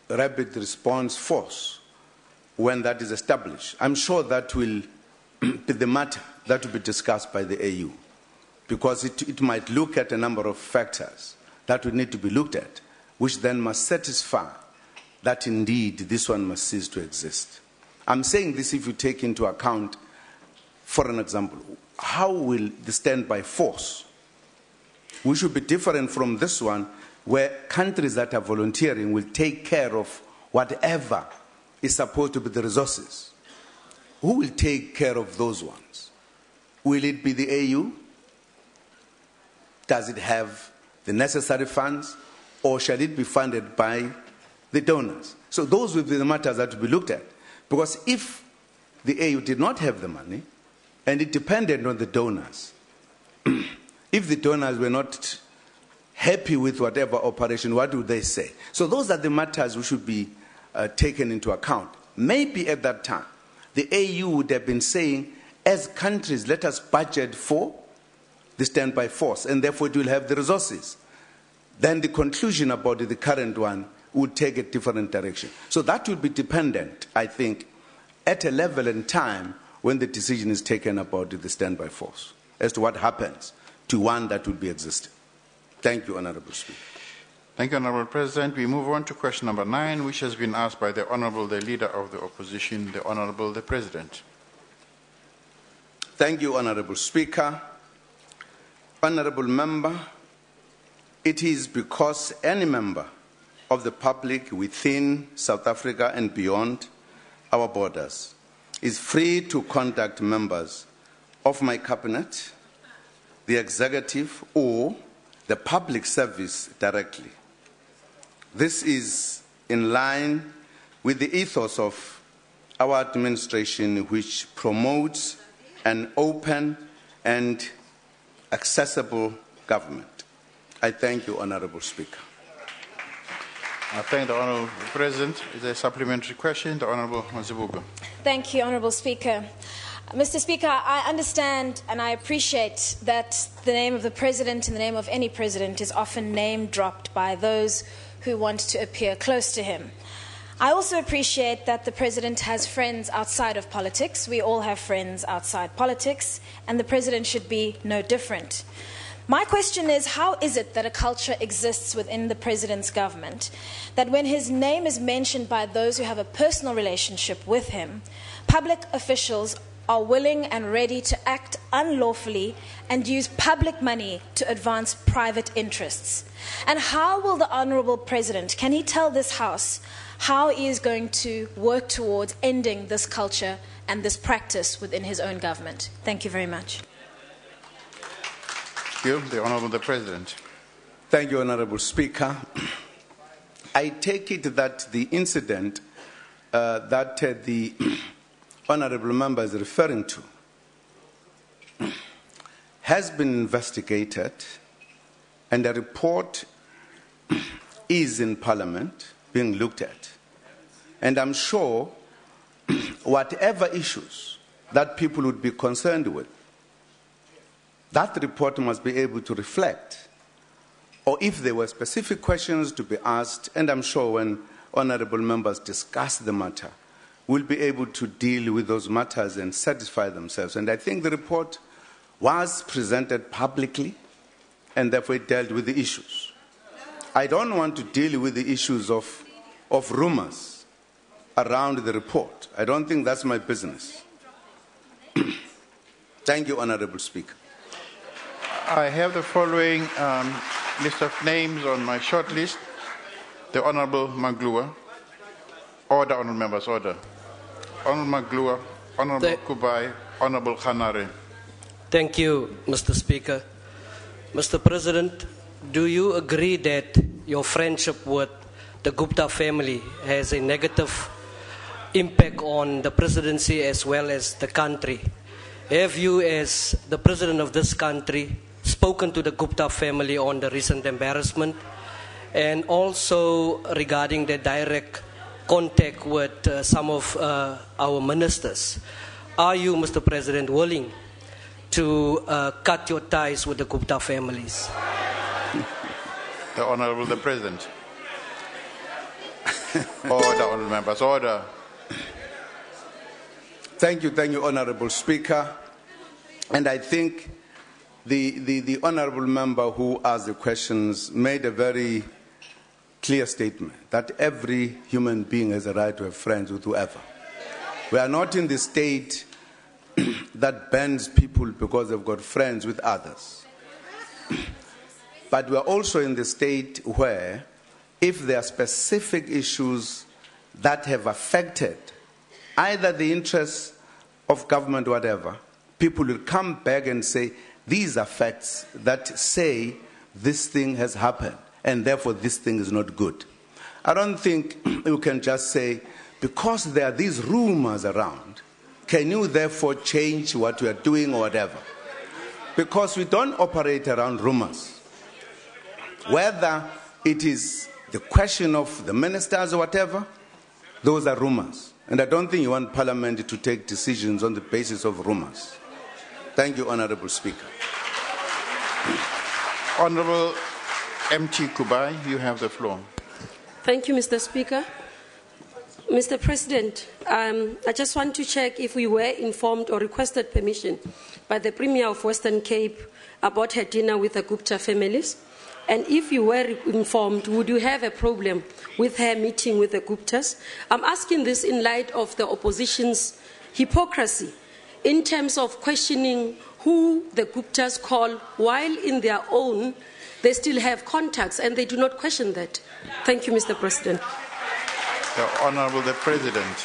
rapid response force when that is established. I'm sure that will be the matter that will be discussed by the AU, because it might look at a number of factors that would need to be looked at, which then must satisfy that indeed this one must cease to exist. I'm saying this if you take into account, for an example, how will the standby force, which should be different from this one, where countries that are volunteering will take care of whatever is supposed to be the resources. Who will take care of those ones? Will it be the AU? Does it have the necessary funds? Or shall it be funded by the donors? So those will be the matters that will be looked at. Because if the AU did not have the money, and it depended on the donors, if the donors were not happy with whatever operation, what would they say? So those are the matters which should be taken into account. Maybe at that time, the AU would have been saying, as countries, let us budget for the standby force, and therefore it will have the resources. Then the conclusion about the current one would take a different direction. So that will be dependent, I think, at a level and time when the decision is taken about the standby force, as to what happens to one that will be existing. Thank you, Honourable Speaker. Thank you, Honourable President. We move on to question number 9, which has been asked by the Honourable the Leader of the Opposition, the Honourable the President. Thank you, Honourable Speaker. Honourable Member, it is because any member of the public within South Africa and beyond our borders is free to contact members of my cabinet, the executive, or the public service directly. This is in line with the ethos of our administration, which promotes an open and accessible government. I thank you, Honourable Speaker. I thank the Honourable President. Is there a supplementary question? The Honourable Mazibuko. Thank you, Honourable Speaker. Mr. Speaker, I understand and I appreciate that the name of the President and the name of any President is often name-dropped by those who want to appear close to him. I also appreciate that the President has friends outside of politics. We all have friends outside politics, and the President should be no different. My question is, how is it that a culture exists within the President's government that when his name is mentioned by those who have a personal relationship with him, public officials are willing and ready to act unlawfully and use public money to advance private interests? And how will the Honourable President, can he tell this House how he is going to work towards ending this culture and this practice within his own government? Thank you very much. Thank you. The Honourable the President. Thank you, Honourable Speaker. I take it that the incident that the Honourable Member is referring to has been investigated, and a report is in Parliament being looked at. And I'm sure whatever issues that people would be concerned with, that report must be able to reflect. Or if there were specific questions to be asked, and I'm sure when honourable members discuss the matter, we'll be able to deal with those matters and satisfy themselves. And I think the report was presented publicly, and therefore it dealt with the issues. I don't want to deal with the issues of rumors around the report. I don't think that's my business. Thank you, Honourable Speaker. I have the following list of names on my short list. The Honourable Maglua. Order, Honourable Members, order. Honourable Maglua, Honourable Kubai, Honourable Khanare. Thank you, Mr. Speaker. Mr. President, do you agree that your friendship with the Gupta family has a negative impact on the presidency as well as the country? Have you, as the president of this country, spoken to the Gupta family on the recent embarrassment, and also regarding the direct contact with some of our ministers? Are you, Mr. President, willing to cut your ties with the Gupta families? The Honorable the President. Order, honorable members, order. Thank you, Honorable Speaker. And I think the Honorable member who asked the questions made a very clear statement that every human being has a right to have friends with whoever. We are not in the state that bans people because they've got friends with others. But we are also in the state where if there are specific issues that have affected either the interests of government or whatever, people will come back and say, these are facts that say this thing has happened and therefore this thing is not good. I don't think you can just say, because there are these rumors around, can you therefore change what you are doing or whatever? Because we don't operate around rumors. Whether it is the question of the ministers or whatever, those are rumors. And I don't think you want Parliament to take decisions on the basis of rumors. Thank you, Honorable Speaker. Honorable MT Kubai, you have the floor. Thank you, Mr. Speaker. Mr. President, I just want to check if we were informed or requested permission by the Premier of Western Cape about her dinner with the Gupta families. And if you were informed, would you have a problem with her meeting with the Guptas? I'm asking this in light of the opposition's hypocrisy in terms of questioning who the Guptas call, while in their own, they still have contacts and they do not question that. Thank you, Mr. President. The Honorable the President.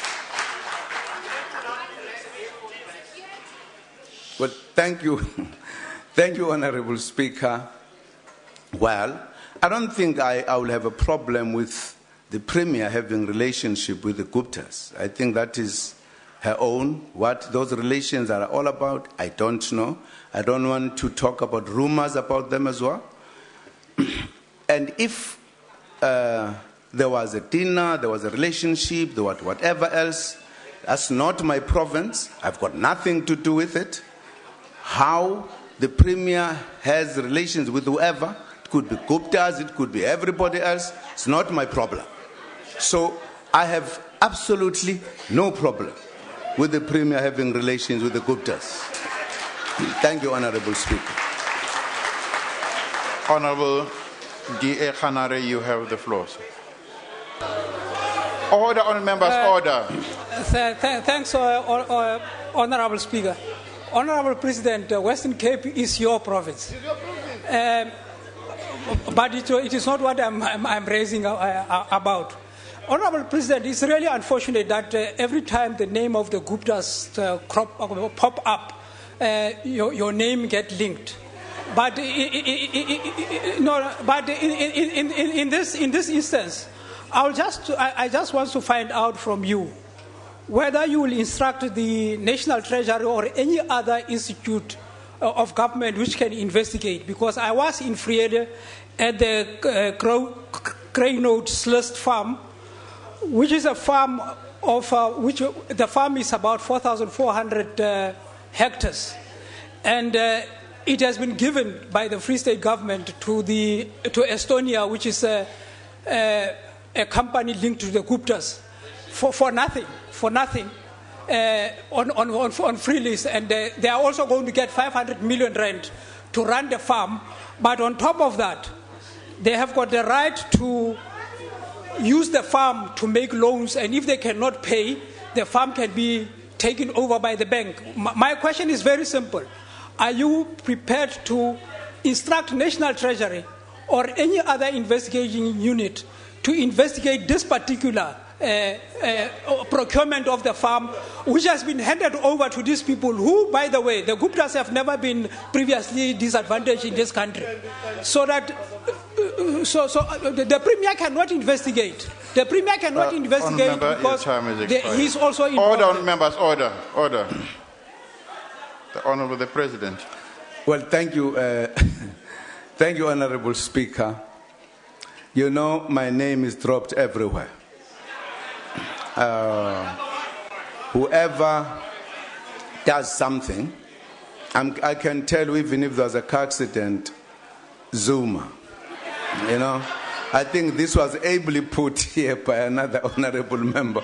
Well, thank you. Thank you, Honorable Speaker. Well, I don't think I will have a problem with the Premier having a relationship with the Guptas. I think that is her own. What those relations are all about, I don't know. I don't want to talk about rumors about them as well. And if there was a dinner, there was a relationship, there was whatever else, that's not my province. I've got nothing to do with it. How the Premier has relations with whoever, it could be Guptas, it could be everybody else, it's not my problem. So I have absolutely no problem with the Premier having relations with the Guptas. Thank you, Honorable Speaker. Honorable D.A. Khanare, you have the floor, sir. Order, honorable members, order. Thanks, Honorable Speaker. Honorable President, Western Cape is your province. But it is not what I'm raising about. Honorable President, it's really unfortunate that every time the name of the Guptas pop up, your name gets linked. But in this instance, I just want to find out from you whether you will instruct the National Treasury or any other institute of government which can investigate, because I was in Friede at the Craynote Slust farm, which is a farm of which the farm is about 4,400 hectares, and it has been given by the Free State government to Estonia, which is a company linked to the Guptas, for nothing. On free list, and they are also going to get 500 million rand to run the farm. But on top of that, they have got the right to use the farm to make loans, and if they cannot pay, the farm can be taken over by the bank. My question is very simple. Are you prepared to instruct National Treasury or any other investigating unit to investigate this particular procurement of the farm, which has been handed over to these people who, by the way, the Guptas have never been previously disadvantaged in this country, so that the Premier cannot investigate. The Premier cannot investigate because he's also involved. Order, members, order. The Honorable the President. Well, thank you. Thank you, Honorable Speaker. You know, my name is dropped everywhere. Whoever does something, I can tell you, even if there's a car accident, Zuma. You know, I think this was ably put here by another honorable member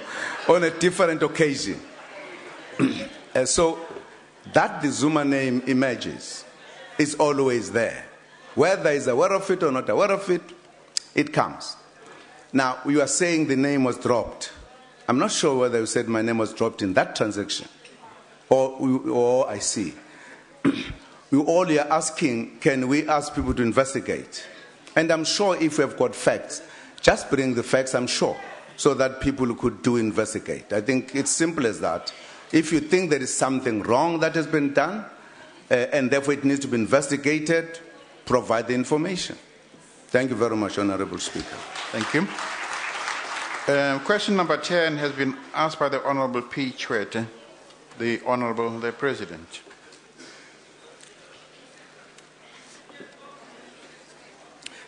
on a different occasion. So that the Zuma name emerges is always there. Whether he's aware of it or not aware of it, it comes. Now, you are saying the name was dropped. I'm not sure whether you said my name was dropped in that transaction. Or I see. We all are asking, can we ask people to investigate? And I'm sure if we've got facts, just bring the facts, I'm sure, so that people could investigate. I think it's simple as that. If you think there is something wrong that has been done, and therefore it needs to be investigated, provide the information. Thank you very much, Honorable Speaker. Thank you. Question number 10 has been asked by the Honorable P. Chwete, the President.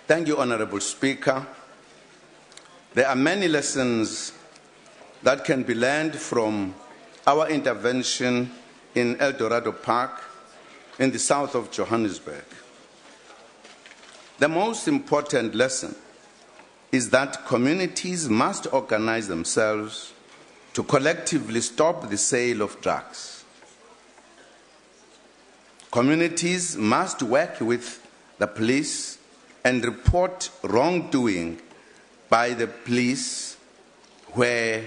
Thank you, Honorable Speaker. There are many lessons that can be learned from our intervention in El Dorado Park in the south of Johannesburg. The most important lesson is that communities must organize themselves to collectively stop the sale of drugs. Communities must work with the police and report wrongdoing by the police where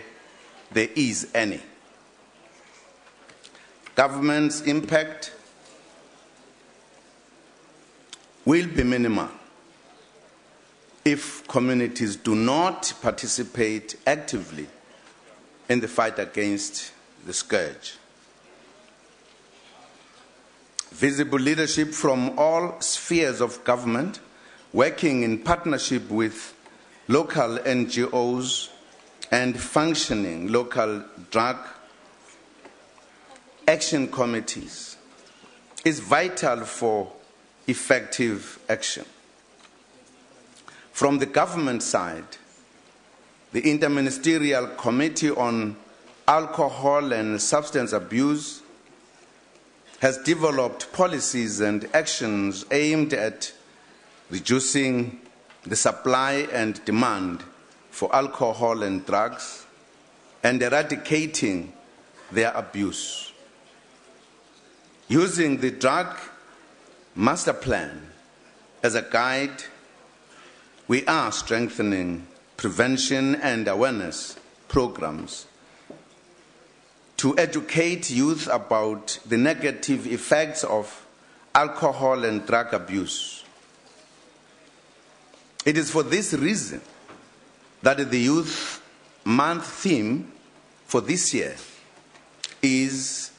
there is any. Government's impact will be minimal if communities do not participate actively in the fight against the scourge. Visible leadership from all spheres of government, working in partnership with local NGOs and functioning local drug action committees, is vital for effective action. From the government side, the Interministerial Committee on Alcohol and Substance Abuse has developed policies and actions aimed at reducing the supply and demand for alcohol and drugs and eradicating their abuse. Using the Drug Master Plan as a guide, we are strengthening prevention and awareness programs to educate youth about the negative effects of alcohol and drug abuse. It is for this reason that the Youth Month theme for this year is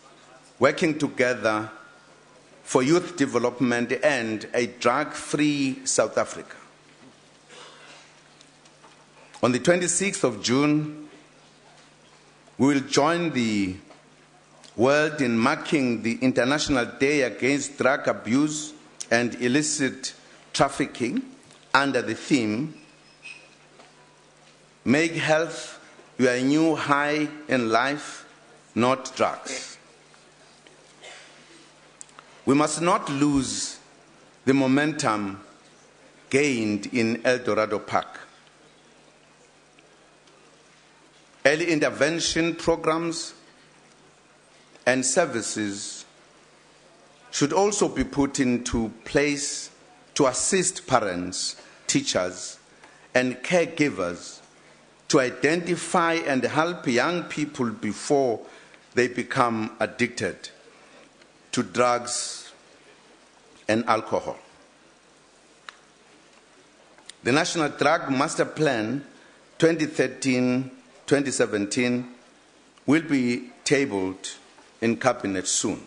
working together for youth development and a drug-free South Africa. On the 26th of June, we will join the world in marking the International Day Against Drug Abuse and Illicit Trafficking under the theme, Make Health Your New High in Life, Not Drugs. We must not lose the momentum gained in El Dorado Park. Early intervention programs and services should also be put into place to assist parents, teachers, and caregivers to identify and help young people before they become addicted to drugs and alcohol. The National Drug Master Plan 2013-2017 will be tabled in Cabinet soon.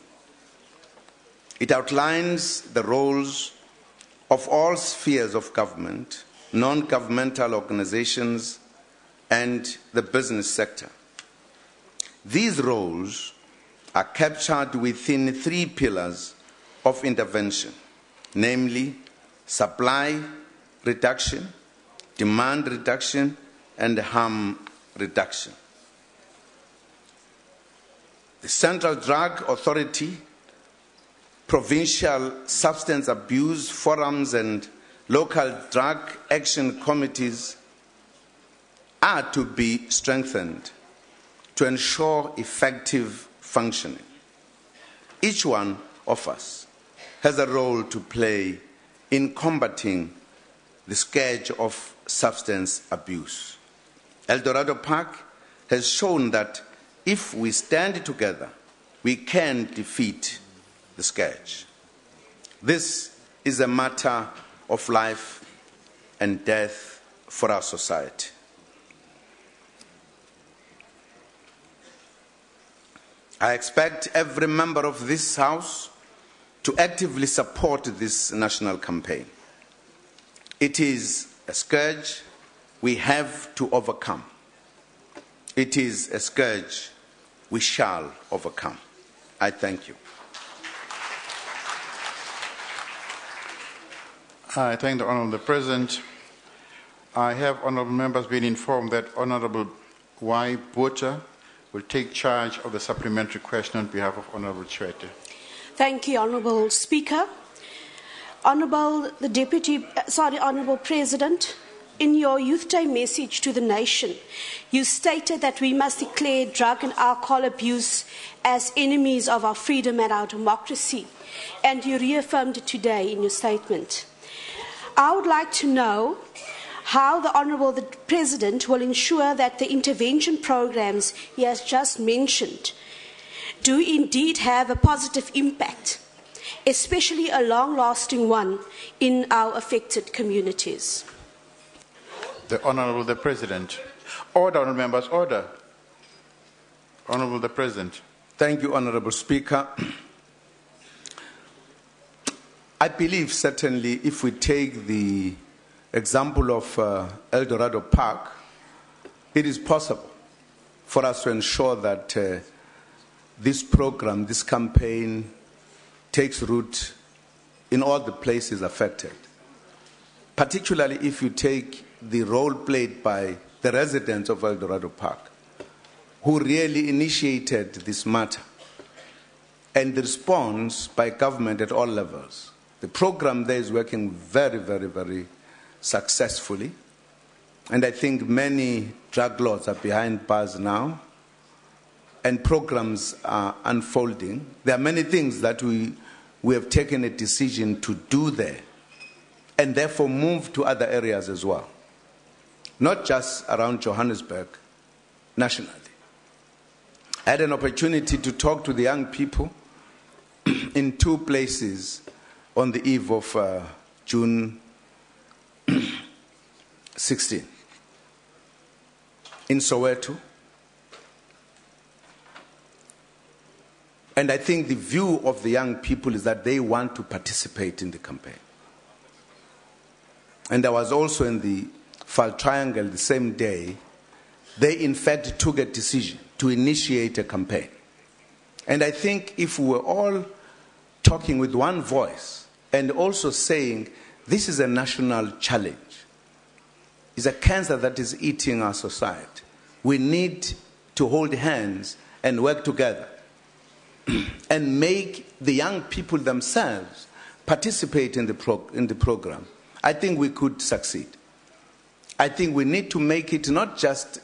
It outlines the roles of all spheres of government, non-governmental organizations, and the business sector. These roles are captured within 3 pillars of intervention, namely supply reduction, demand reduction, and harm reduction. The Central Drug Authority, provincial substance abuse forums and local drug action committees are to be strengthened to ensure effective functioning. Each one of us has a role to play in combating the scourge of substance abuse. El Dorado Park has shown that if we stand together, we can defeat the scourge. This is a matter of life and death for our society. I expect every member of this House to actively support this national campaign. It is a scourge we have to overcome. It is a scourge we shall overcome. I thank you. I thank the Honourable President. I have honourable members been informed that Honourable Y. Botha will take charge of the supplementary question on behalf of Honourable Chwete. Thank you, Honourable Speaker. Honourable President, in your Youth Day message to the nation, you stated that we must declare drug and alcohol abuse as enemies of our freedom and our democracy, and you reaffirmed it today in your statement. I would like to know how the Honourable President will ensure that the intervention programs he has just mentioned do indeed have a positive impact, especially a long-lasting one in our affected communities. The Honourable President. Order, Honourable members, order. Honourable President. Thank you, Honourable Speaker. I believe certainly if we take the example of El Dorado Park, it is possible for us to ensure that this program, this campaign, takes root in all the places affected. Particularly if you take the role played by the residents of El Dorado Park, who really initiated this matter, and the response by government at all levels. The program there is working very, very, very successfully, and I think many drug lords are behind bars now, and programs are unfolding. There are many things that we have taken a decision to do there, and therefore move to other areas as well, not just around Johannesburg, nationally. I had an opportunity to talk to the young people in two places on the eve of June 16, in Soweto. And I think the view of the young people is that they want to participate in the campaign. And I was also in the Fall Triangle the same day. They in fact took a decision to initiate a campaign. And I think if we were all talking with one voice and also saying this is a national challenge, it's a cancer that is eating our society, we need to hold hands and work together and make the young people themselves participate in the program, I think we could succeed. I think we need to make it not just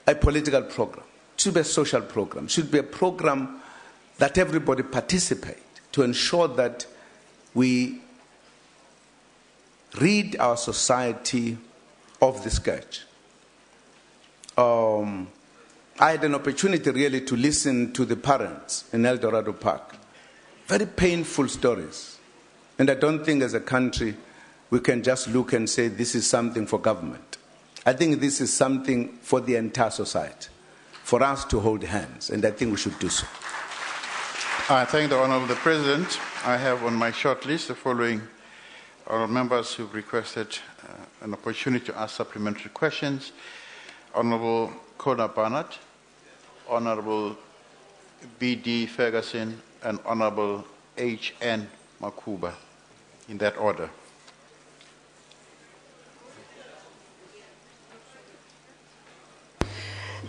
a political program. It should be a social program. It should be a program that everybody participate to ensure that we rid our society of the scourge. I had an opportunity really to listen to the parents in El Dorado Park. Very painful stories. And I don't think as a country we can just look and say this is something for government. I think this is something for the entire society, for us to hold hands, and I think we should do so. I thank the Honourable President. I have on my short list the following honourable members who have requested an opportunity to ask supplementary questions. Honourable Kona Barnett, Honourable B.D. Ferguson, and Honourable H.N. Makuba, in that order.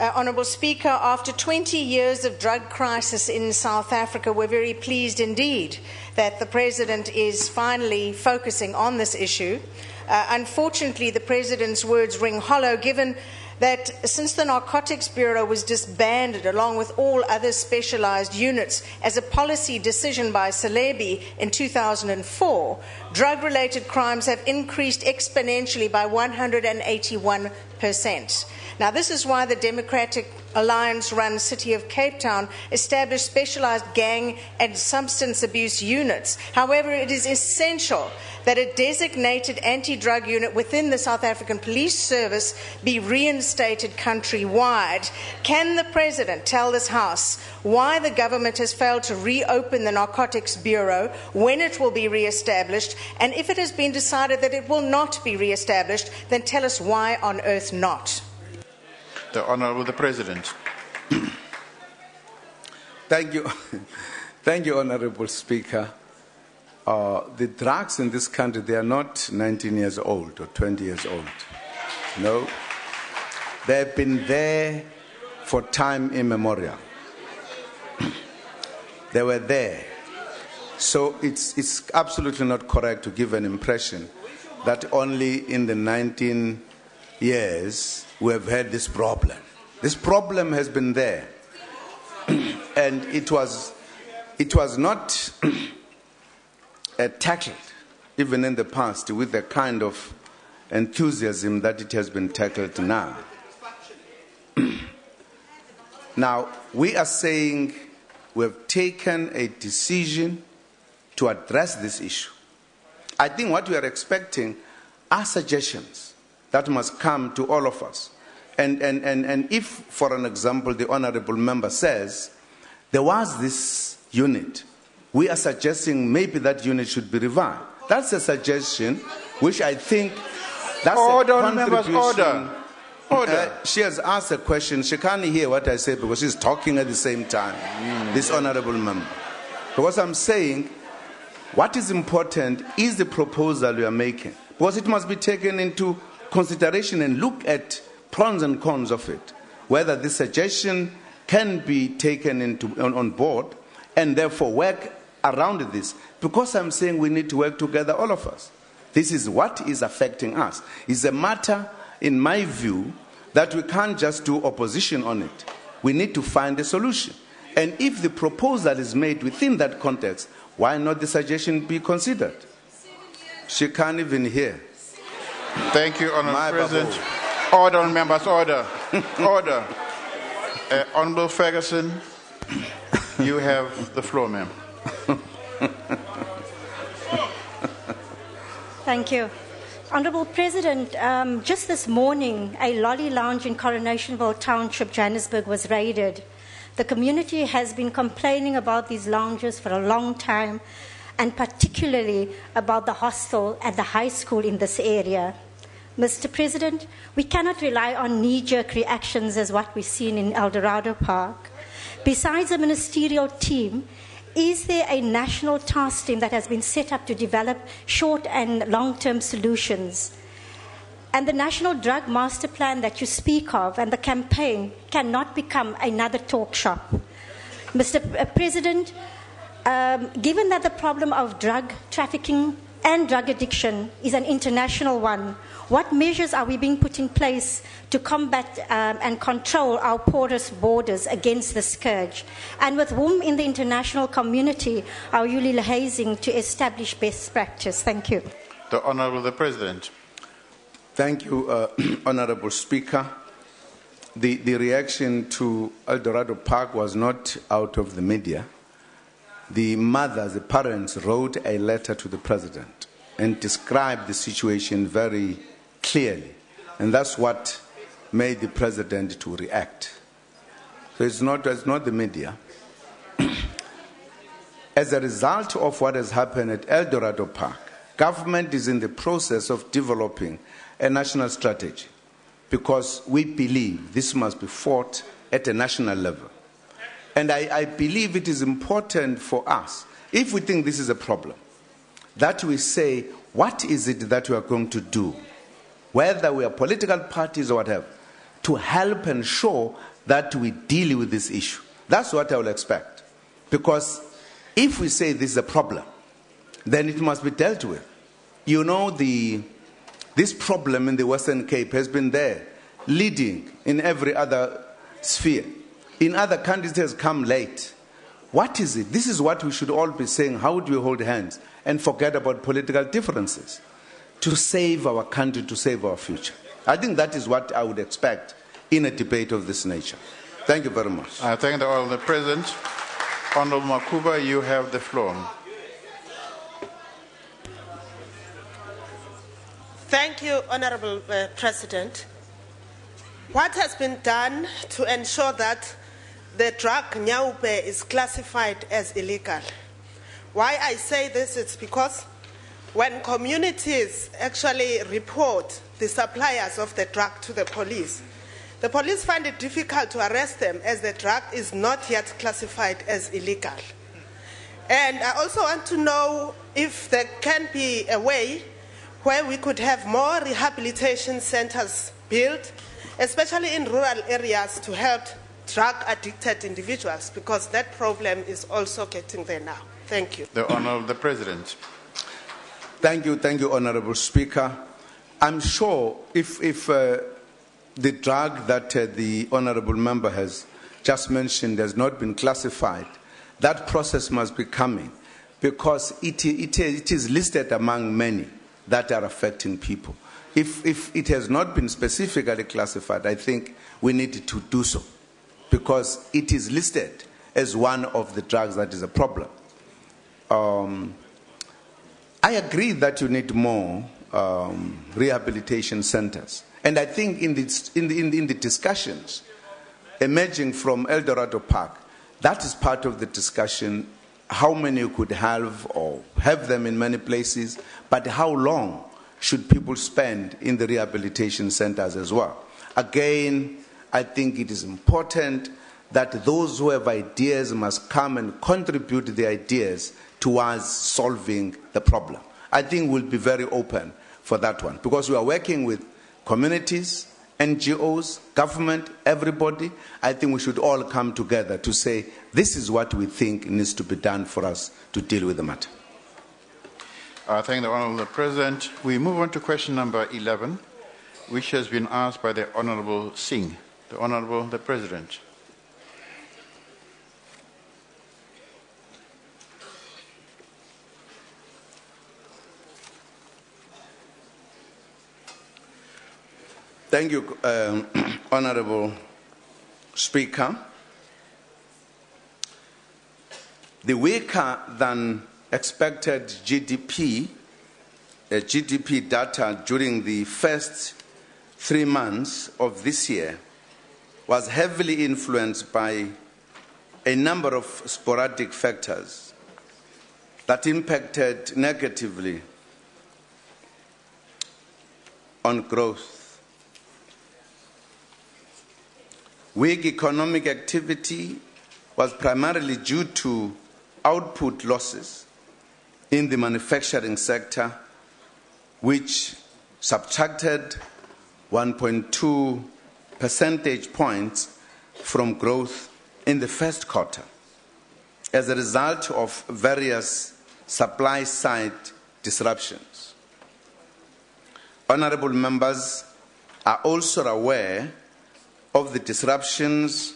Honourable Speaker, after 20 years of drug crisis in South Africa, we're very pleased indeed that the President is finally focusing on this issue. Unfortunately, the President's words ring hollow, given that since the Narcotics Bureau was disbanded along with all other specialised units as a policy decision by SABC in 2004, drug-related crimes have increased exponentially by 181%. Now, this is why the Democratic Alliance-run City of Cape Town established specialised gang and substance abuse units. However, it is essential that a designated anti-drug unit within the South African Police Service be reinstated countrywide. Can the President tell this House why the government has failed to reopen the Narcotics Bureau, when it will be re-established, and if it has been decided that it will not be re-established, then tell us why on earth not? The Honourable the President. Thank you. Thank you, Honourable Speaker. The drugs in this country, they are not 19 years old or 20 years old. No. They've been there for time immemorial. They were there. So it's absolutely not correct to give an impression that only in the 19 years we have had this problem. This problem has been there. And it was not tackled, even in the past, with the kind of enthusiasm that it has been tackled now. Now, we are saying we have taken a decision to address this issue. I think what we are expecting are suggestions that must come to all of us. And if, for an example, the Honourable Member says, there was this unit, we are suggesting maybe that unit should be revived. That's a suggestion which I think that's order, a contribution. Members, order. She has asked a question. She can't hear what I say because she's talking at the same time, this Honourable Member. Because I'm saying what is important is the proposal we are making. Because it must be taken into consideration and look at pros and cons of it, whether this suggestion can be taken on board and therefore work around this. Because I'm saying we need to work together, all of us. This is what is affecting us. It's a matter, in my view, that we can't just do opposition on it. We need to find a solution. And if the proposal is made within that context, why not the suggestion be considered? She can't even hear. Thank you, Honourable President. Order, members, order. Order. Honourable Ferguson, you have the floor, ma'am. Thank you. Honourable President, just this morning, a lolly lounge in Coronationville Township, Johannesburg, was raided. The community has been complaining about these lounges for a long time, and particularly about the hostel at the high school in this area. Mr. President, we cannot rely on knee-jerk reactions as what we've seen in El Dorado Park. Besides a ministerial team, is there a national task team that has been set up to develop short and long-term solutions? And the National Drug Master Plan that you speak of and the campaign cannot become another talk shop. Mr. President, given that the problem of drug trafficking and drug addiction is an international one, what measures are we being put in place to combat and control our porous borders against the scourge? And with whom in the international community are you liaising to establish best practice? Thank you. The Honourable the President. Thank you, Honourable Speaker. The reaction to El Dorado Park was not out of the media. The mothers, the parents, wrote a letter to the President and described the situation very clearly. And that's what made the President to react. So it's not the media. As a result of what has happened at El Dorado Park, government is in the process of developing a national strategy because we believe this must be fought at a national level. And I believe it is important for us, if we think this is a problem, that we say, what is it that we are going to do, whether we are political parties or whatever, to help ensure that we deal with this issue. That's what I will expect. Because if we say this is a problem, then it must be dealt with. You know, this problem in the Western Cape has been there, leading in every other sphere. In other countries, it has come late. What is it? This is what we should all be saying. How do we hold hands and forget about political differences to save our country, to save our future? I think that is what I would expect in a debate of this nature. Thank you very much. I thank the Honourable President. Honourable Makuba, you have the floor. Thank you, Honourable President. What has been done to ensure that the drug nyaupe is classified as illegal? Why I say this is because when communities actually report the suppliers of the drug to the police find it difficult to arrest them as the drug is not yet classified as illegal. And I also want to know if there can be a way where we could have more rehabilitation centers built, especially in rural areas, to help drug-addicted individuals, because that problem is also getting there now. Thank you. The Honourable President. Thank you, Honourable Speaker. I'm sure if the drug that the Honourable Member has just mentioned has not been classified, that process must be coming, because it is listed among many that are affecting people. If it has not been specifically classified, I think we need to do so, because it is listed as one of the drugs that is a problem. I agree that you need more rehabilitation centers. And I think in the discussions emerging from El Dorado Park, that is part of the discussion, how many you could have or have them in many places, but how long should people spend in the rehabilitation centers as well. Again, I think it is important that those who have ideas must come and contribute the ideas towards solving the problem. I think we'll be very open for that one, because we are working with communities, NGOs, government, everybody. I think we should all come together to say, this is what we think needs to be done for us to deal with the matter. I thank the Honourable President. We move on to question number 11, which has been asked by the Honourable Singh. The Honourable President. Thank you, Honourable Speaker. The weaker than expected GDP data during the first 3 months of this year was heavily influenced by a number of sporadic factors that impacted negatively on growth. Weak economic activity was primarily due to output losses in the manufacturing sector, which subtracted 1.2 percentage points from growth in the first quarter as a result of various supply-side disruptions. Honourable members are also aware of the disruptions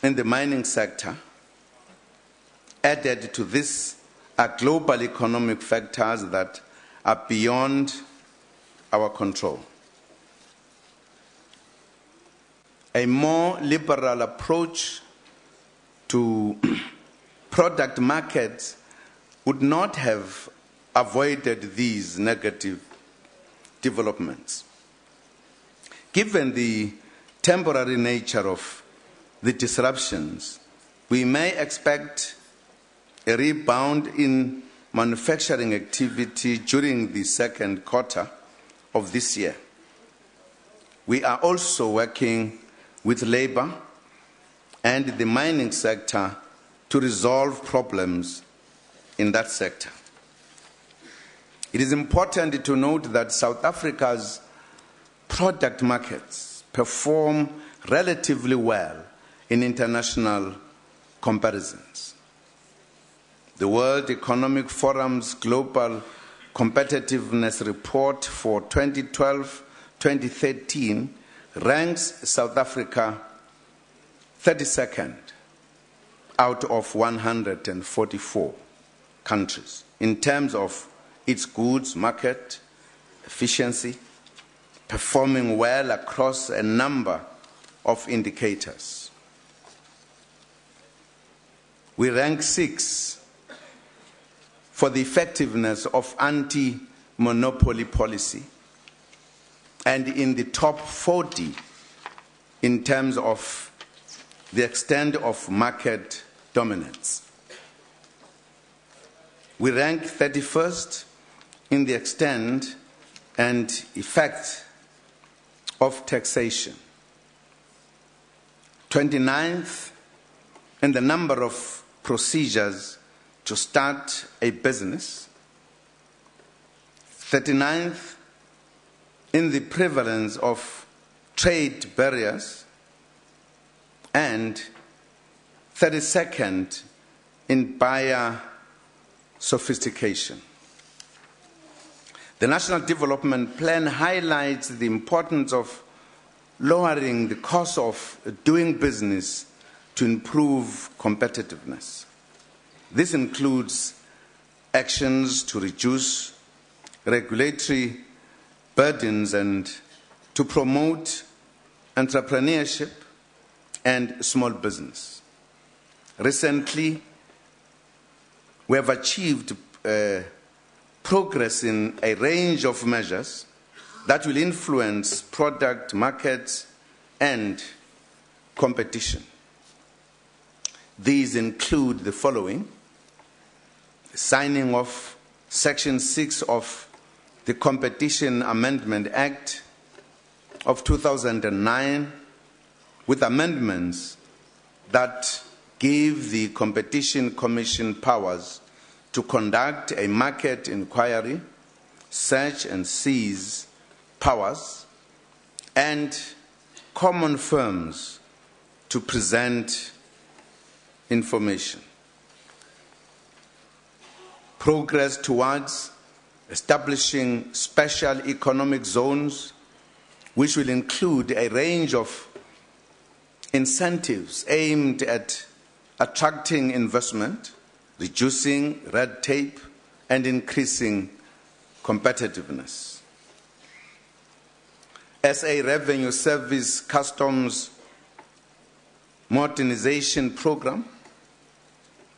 in the mining sector. Added to this are global economic factors that are beyond our control. A more liberal approach to product markets would not have avoided these negative developments. Given the temporary nature of the disruptions, we may expect a rebound in manufacturing activity during the second quarter of this year. We are also working with labour and the mining sector to resolve problems in that sector. It is important to note that South Africa's product markets perform relatively well in international comparisons. The World Economic Forum's Global Competitiveness Report for 2012-2013 ranks South Africa 32nd out of 144 countries in terms of its goods market efficiency, performing well across a number of indicators. We rank 6 for the effectiveness of anti-monopoly policy and in the top 40 in terms of the extent of market dominance. We rank 31st in the extent and effect of taxation, 29th in the number of procedures to start a business, 39th in the prevalence of trade barriers, and 32nd in buyer sophistication. The National Development Plan highlights the importance of lowering the cost of doing business to improve competitiveness. This includes actions to reduce regulatory burdens and to promote entrepreneurship and small business. Recently, we have achieved progress in a range of measures that will influence product markets and competition. These include the following: the signing of Section 6 of the Competition Amendment Act of 2009 with amendments that give the Competition Commission powers to conduct a market inquiry, search and seize powers, and common firms to present information. Progress towards establishing special economic zones, which will include a range of incentives aimed at attracting investment, reducing red tape, and increasing competitiveness. SA Revenue Service Customs Modernization Program,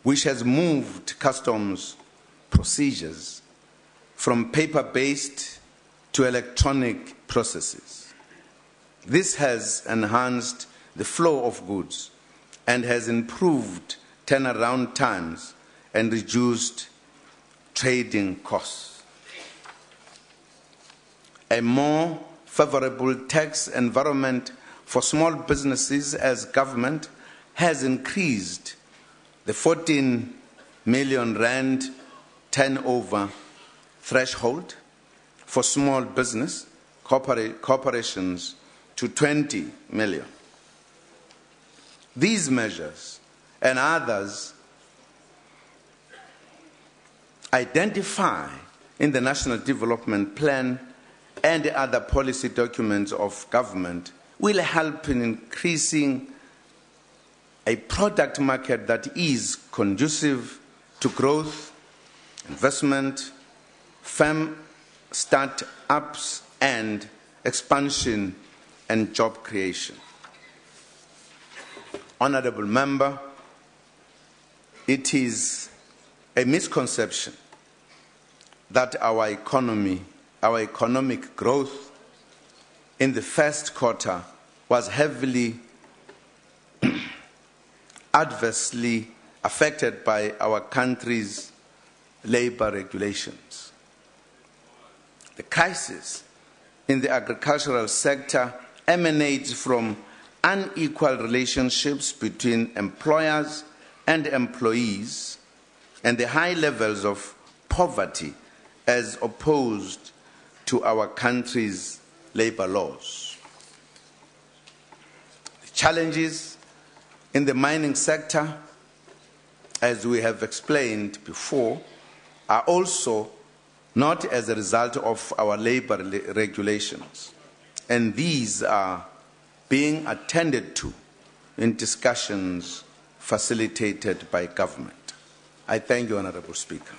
which has moved customs procedures from paper-based to electronic processes. This has enhanced the flow of goods and has improved turnaround times and reduced trading costs. A more favorable tax environment for small businesses as government has increased the 14 million rand turnover threshold for small business corporations to 20 million. These measures and others identify in the National Development Plan and other policy documents of government will help in increasing a product market that is conducive to growth, investment, firm start-ups, and expansion and job creation. Honourable Member, it is a misconception that our economic growth in the first quarter was heavily adversely affected by our country's labour regulations. The crisis in the agricultural sector emanates from unequal relationships between employers and employees and the high levels of poverty as opposed to our country's labour laws. challenges in the mining sector, as we have explained before, are also not as a result of our labor regulations. And these are being attended to in discussions facilitated by government. I thank you, Honourable Speaker.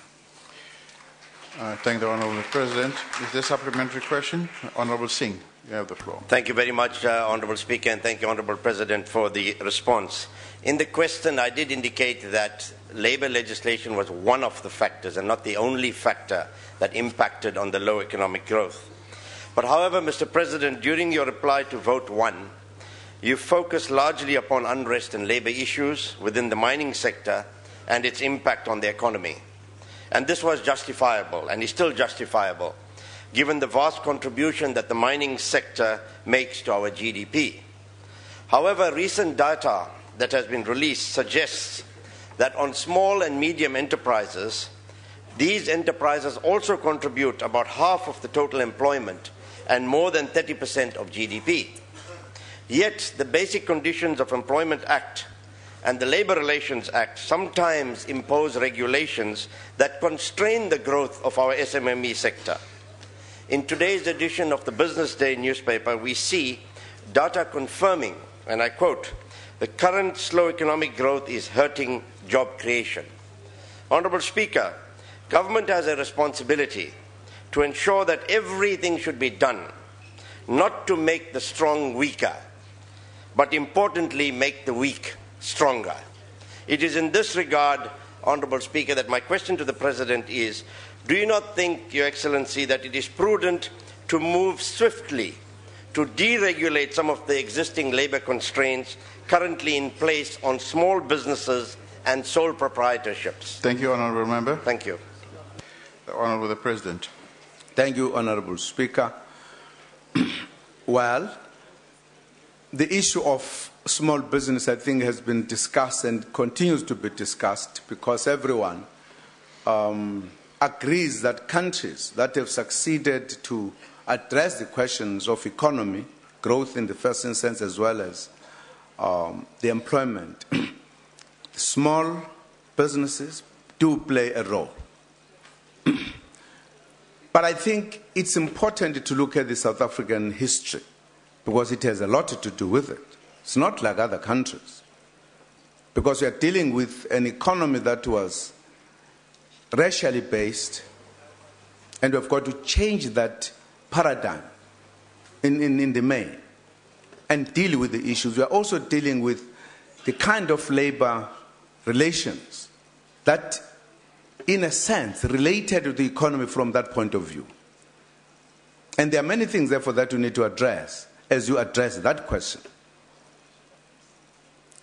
I thank the Honourable President. Is there a supplementary question? Honourable Singh, you have the floor. Thank you very much, Honourable Speaker, and thank you, Honourable President, for the response. In the question, I did indicate that labour legislation was one of the factors and not the only factor that impacted on the low economic growth. But however, Mr. President, during your reply to Vote 1, you focused largely upon unrest and labour issues within the mining sector and its impact on the economy. And this was justifiable and is still justifiable, given the vast contribution that the mining sector makes to our GDP. However, recent data that has been released suggests that on small and medium enterprises, these enterprises also contribute about half of the total employment and more than 30% of GDP. Yet, the Basic Conditions of Employment Act and the Labour Relations Act sometimes impose regulations that constrain the growth of our SMME sector. In today's edition of the Business Day newspaper, we see data confirming, and I quote, "The current slow economic growth is hurting job creation." Honourable Speaker, government has a responsibility to ensure that everything should be done, not to make the strong weaker, but importantly, make the weak stronger. It is in this regard, Honourable Speaker, that my question to the President is, do you not think, Your Excellency, that it is prudent to move swiftly to deregulate some of the existing labour constraints currently in place on small businesses and sole proprietorships? Thank you, Honourable Member. Thank you. The Honourable President. Thank you, Honourable Speaker. Well, the issue of small business, I think, has been discussed and continues to be discussed because everyone agrees that countries that have succeeded to address the questions of economy, growth in the first instance, as well as the employment, small businesses do play a role. But I think it's important to look at the South African history because it has a lot to do with it. It's not like other countries because we are dealing with an economy that was racially based, and we've got to change that paradigm in the main and deal with the issues. We are also dealing with the kind of labor relations that, in a sense, related to the economy from that point of view. And there are many things, therefore, that you need to address as you address that question.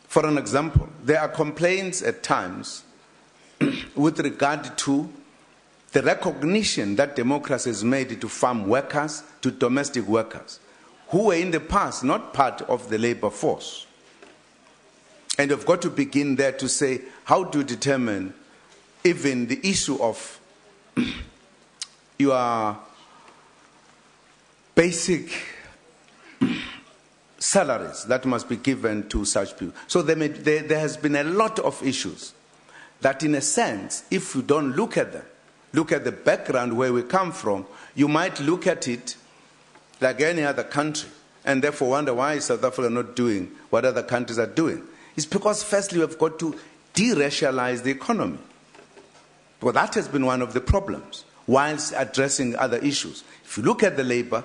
For an example, there are complaints at times with regard to the recognition that democracy has made to farm workers, to domestic workers, who were in the past not part of the labor force. And you've got to begin there to say, how do you determine even the issue of your basic salaries that must be given to such people? So there has been a lot of issues that, in a sense, if you don't look at them, look at the background where we come from, you might look at it like any other country and therefore wonder why is South Africa not doing what other countries are doing. It's because, firstly, we've got to de-racialize the economy. Well, that has been one of the problems, whilst addressing other issues. If you look at the labor,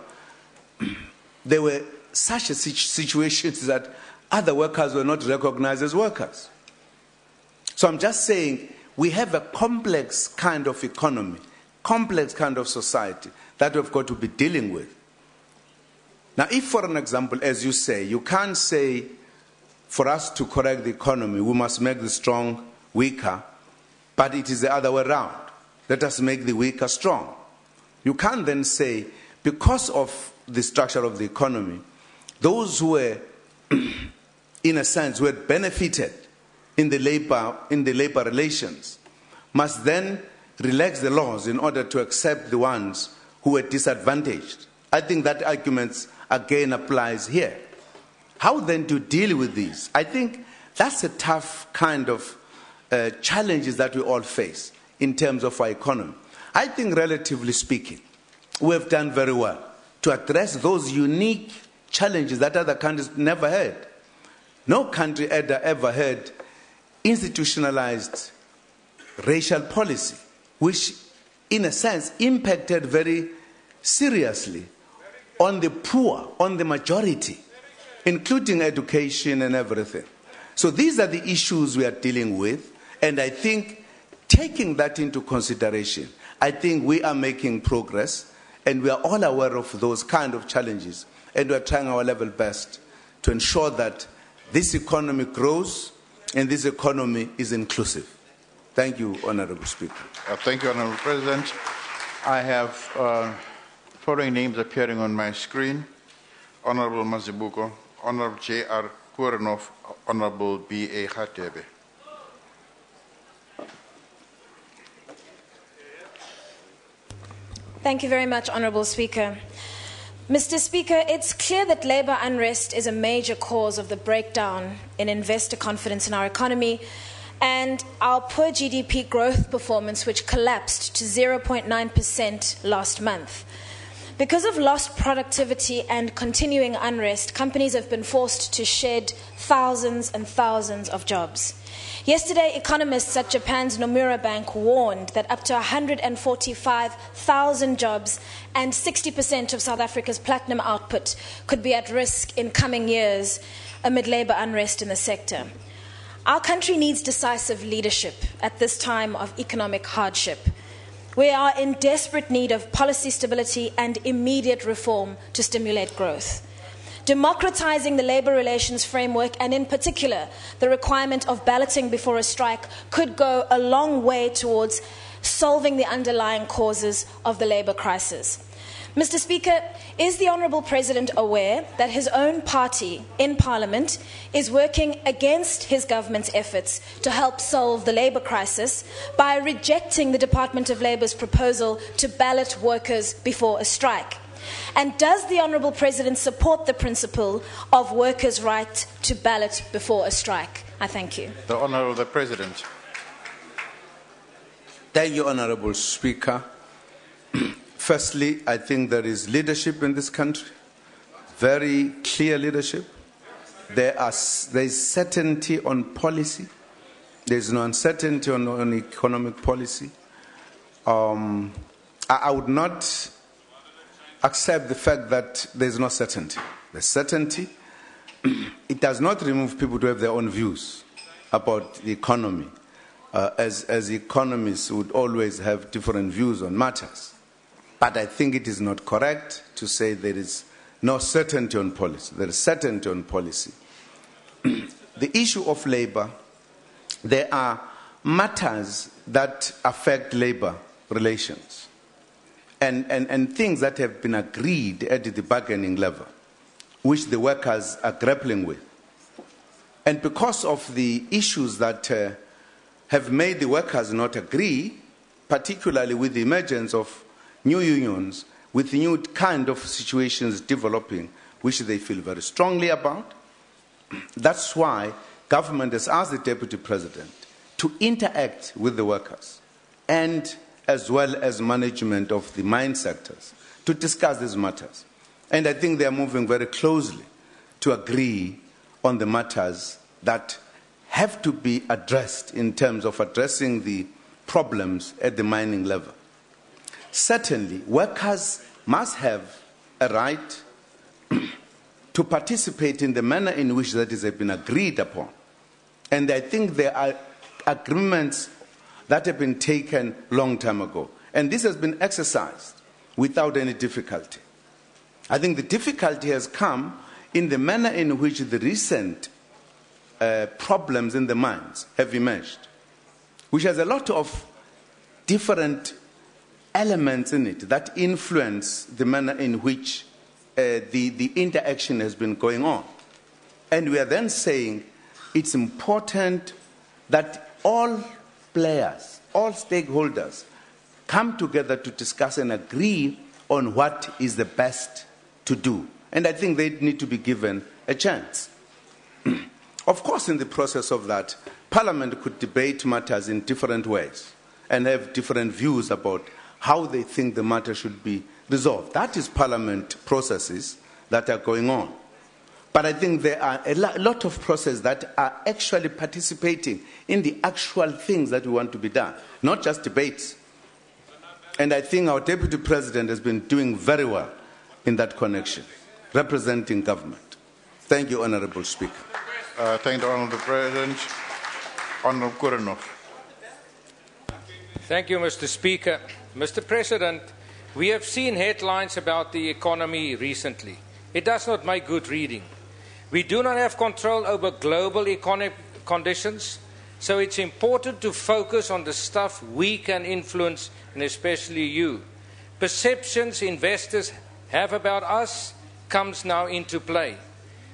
there were such situations that other workers were not recognized as workers. So I'm just saying we have a complex kind of economy, complex kind of society that we've got to be dealing with. Now, if, for an example, as you say, you can't say for us to correct the economy, we must make the strong weaker, but it is the other way around. Let us make the weaker strong. You can't then say, because of the structure of the economy, those who were, in a sense, who had benefited in the labor relations must then relax the laws in order to accept the ones who were disadvantaged. I think that argument again applies here. How then to deal with these? I think that's a tough kind of challenges that we all face in terms of our economy. I think, relatively speaking, we have done very well to address those unique challenges that other countries never had. No country ever had institutionalized racial policy, which, in a sense, impacted very seriously on the poor, on the majority, including education and everything. So these are the issues we are dealing with, and I think taking that into consideration, I think we are making progress, and we are all aware of those kind of challenges, and we are trying our level best to ensure that this economy grows and this economy is inclusive. Thank you, Honorable Speaker. Thank you, Honorable President. I have following names appearing on my screen: Honorable Mazibuko, Honorable J.R. Kurenov, Honorable B.A. Khatebe. Thank you very much, Honourable Speaker. Mr. Speaker, it's clear that labour unrest is a major cause of the breakdown in investor confidence in our economy and our poor GDP growth performance, which collapsed to 0.9% last month. Because of lost productivity and continuing unrest, companies have been forced to shed thousands and thousands of jobs. Yesterday, economists at Japan's Nomura Bank warned that up to 145,000 jobs and 60% of South Africa's platinum output could be at risk in coming years amid labour unrest in the sector. Our country needs decisive leadership at this time of economic hardship. We are in desperate need of policy stability and immediate reform to stimulate growth. Democratizing the labour relations framework, and in particular the requirement of balloting before a strike, could go a long way towards solving the underlying causes of the labour crisis. Mr. Speaker, is the Honourable President aware that his own party in Parliament is working against his government's efforts to help solve the labour crisis by rejecting the Department of Labour's proposal to ballot workers before a strike? And does the Honourable President support the principle of workers' right to ballot before a strike? I thank you. The Honourable President. Thank you, Honourable Speaker. Firstly, I think there is leadership in this country, very clear leadership. There is certainty on policy. There is no uncertainty on economic policy. I would not accept the fact that there is no certainty. There's certainty. It does not remove people to have their own views about the economy, as economists would always have different views on matters. But I think it is not correct to say there is no certainty on policy. There is certainty on policy. The issue of labour, there are matters that affect labour relations and things that have been agreed at the bargaining level, which the workers are grappling with. And because of the issues that have made the workers not agree, particularly with the emergence of new unions, with new kind of situations developing, which they feel very strongly about. That's why government has asked the Deputy President to interact with the workers and as well as management of the mine sectors to discuss these matters. And I think they are moving very closely to agree on the matters that have to be addressed in terms of addressing the problems at the mining level. Certainly, workers must have a right to participate in the manner in which that has been agreed upon. And I think there are agreements that have been taken a long time ago. And this has been exercised without any difficulty. I think the difficulty has come in the manner in which the recent problems in the mines have emerged, which has a lot of different elements in it that influence the manner in which the interaction has been going on. And we are then saying it's important that all players, all stakeholders come together to discuss and agree on what is the best to do. And I think they need to be given a chance. Of course, in the process of that, Parliament could debate matters in different ways and have different views about how they think the matter should be resolved. That is Parliament processes that are going on. But I think there are a lot of processes that are actually participating in the actual things that we want to be done, not just debates. And I think our Deputy President has been doing very well in that connection, representing government. Thank you, Honourable Speaker. Thank the Honourable President. Honourable Kuranov. Thank you, Mr. Speaker. Mr. President, we have seen headlines about the economy recently. It does not make good reading. We do not have control over global economic conditions, so it's important to focus on the stuff we can influence, and especially you. Perceptions investors have about us comes now into play.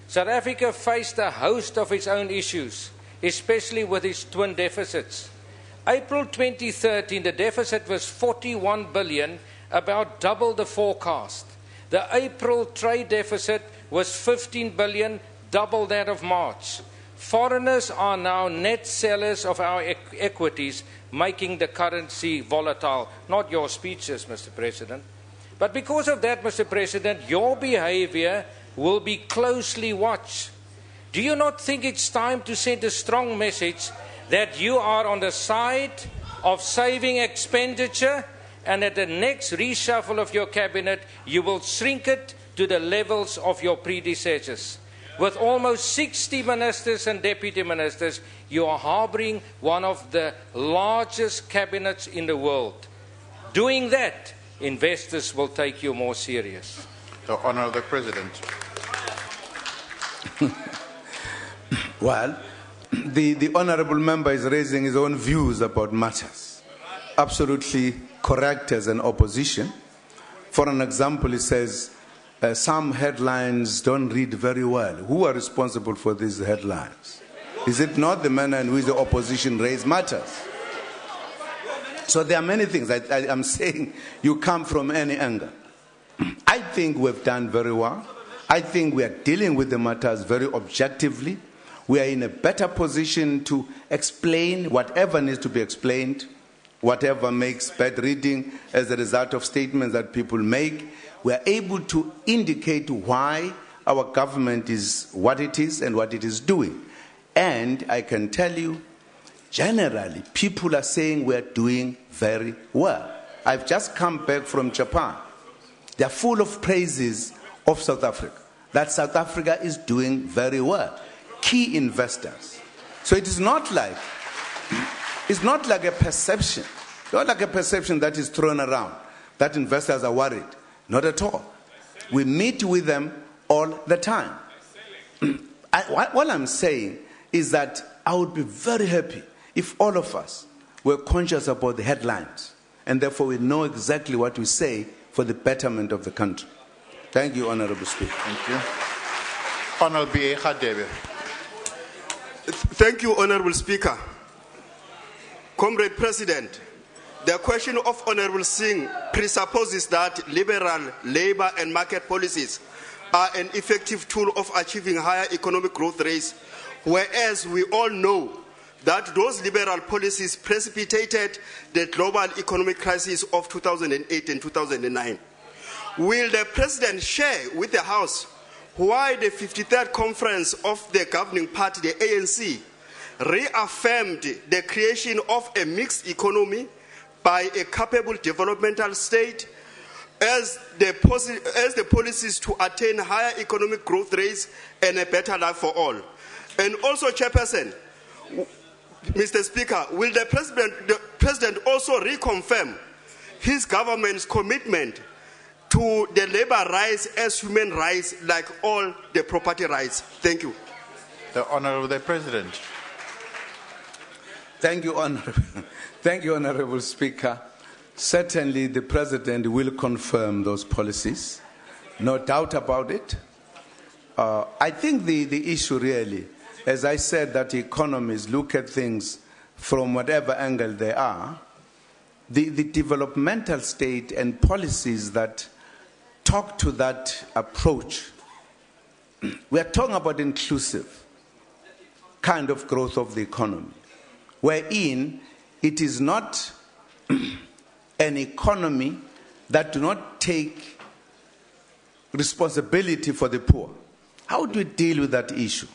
South Africa faced a host of its own issues, especially with its twin deficits. April 2013, the deficit was 41 billion, about double the forecast. The April trade deficit was 15 billion, double that of March. Foreigners are now net sellers of our equities, making the currency volatile. Not your speeches, Mr. President. But because of that, Mr. President, your behavior will be closely watched. Do you not think it's time to send a strong message that you are on the side of saving expenditure, and at the next reshuffle of your cabinet, you will shrink it to the levels of your predecessors? With almost 60 ministers and deputy ministers, you are harboring one of the largest cabinets in the world. Doing that, investors will take you more serious. The Honourable President. Well, the Honourable Member is raising his own views about matters. Absolutely correct as an opposition. For an example, he says, some headlines don't read very well. Who are responsible for these headlines? Is it not the manner in which the opposition raise matters? So there are many things. I'm saying you come from any angle. I think we've done very well. I think we are dealing with the matters very objectively. We are in a better position to explain whatever needs to be explained, whatever makes bad reading as a result of statements that people make. We are able to indicate why our government is what it is and what it is doing. And I can tell you, generally, people are saying we are doing very well. I've just come back from Japan. They are full of praises of South Africa, that South Africa is doing very well. Key investors. So it is not like, it's not like a perception, not like a perception that is thrown around, that investors are worried. Not at all. We meet with them all the time. What I'm saying is that I would be very happy if all of us were conscious about the headlines, and therefore we know exactly what we say for the betterment of the country. Thank you, Honourable Speaker. Thank you. Honourable Khadebe. Thank you, Honourable Speaker. Comrade President, the question of Honourable Singh presupposes that liberal labour and market policies are an effective tool of achieving higher economic growth rates, whereas we all know that those liberal policies precipitated the global economic crisis of 2008 and 2009. Will the President share with the House why the 53rd conference of the governing party, the ANC, reaffirmed the creation of a mixed economy by a capable developmental state as the policies to attain higher economic growth rates and a better life for all? And also, Chairperson, Mr. Speaker, will the President also reconfirm his government's commitment to the labor rights as human rights like all the property rights? Thank you. The Honourable President. Thank you, Honourable. Thank you, Honourable Speaker. Certainly the President will confirm those policies. No doubt about it. I think the issue really, as I said, that economies look at things from whatever angle they are, the developmental state and policies that talk to that approach we are talking about inclusive kind of growth of the economy, wherein it is not an economy that do not take responsibility for the poor. How do we deal with that issue?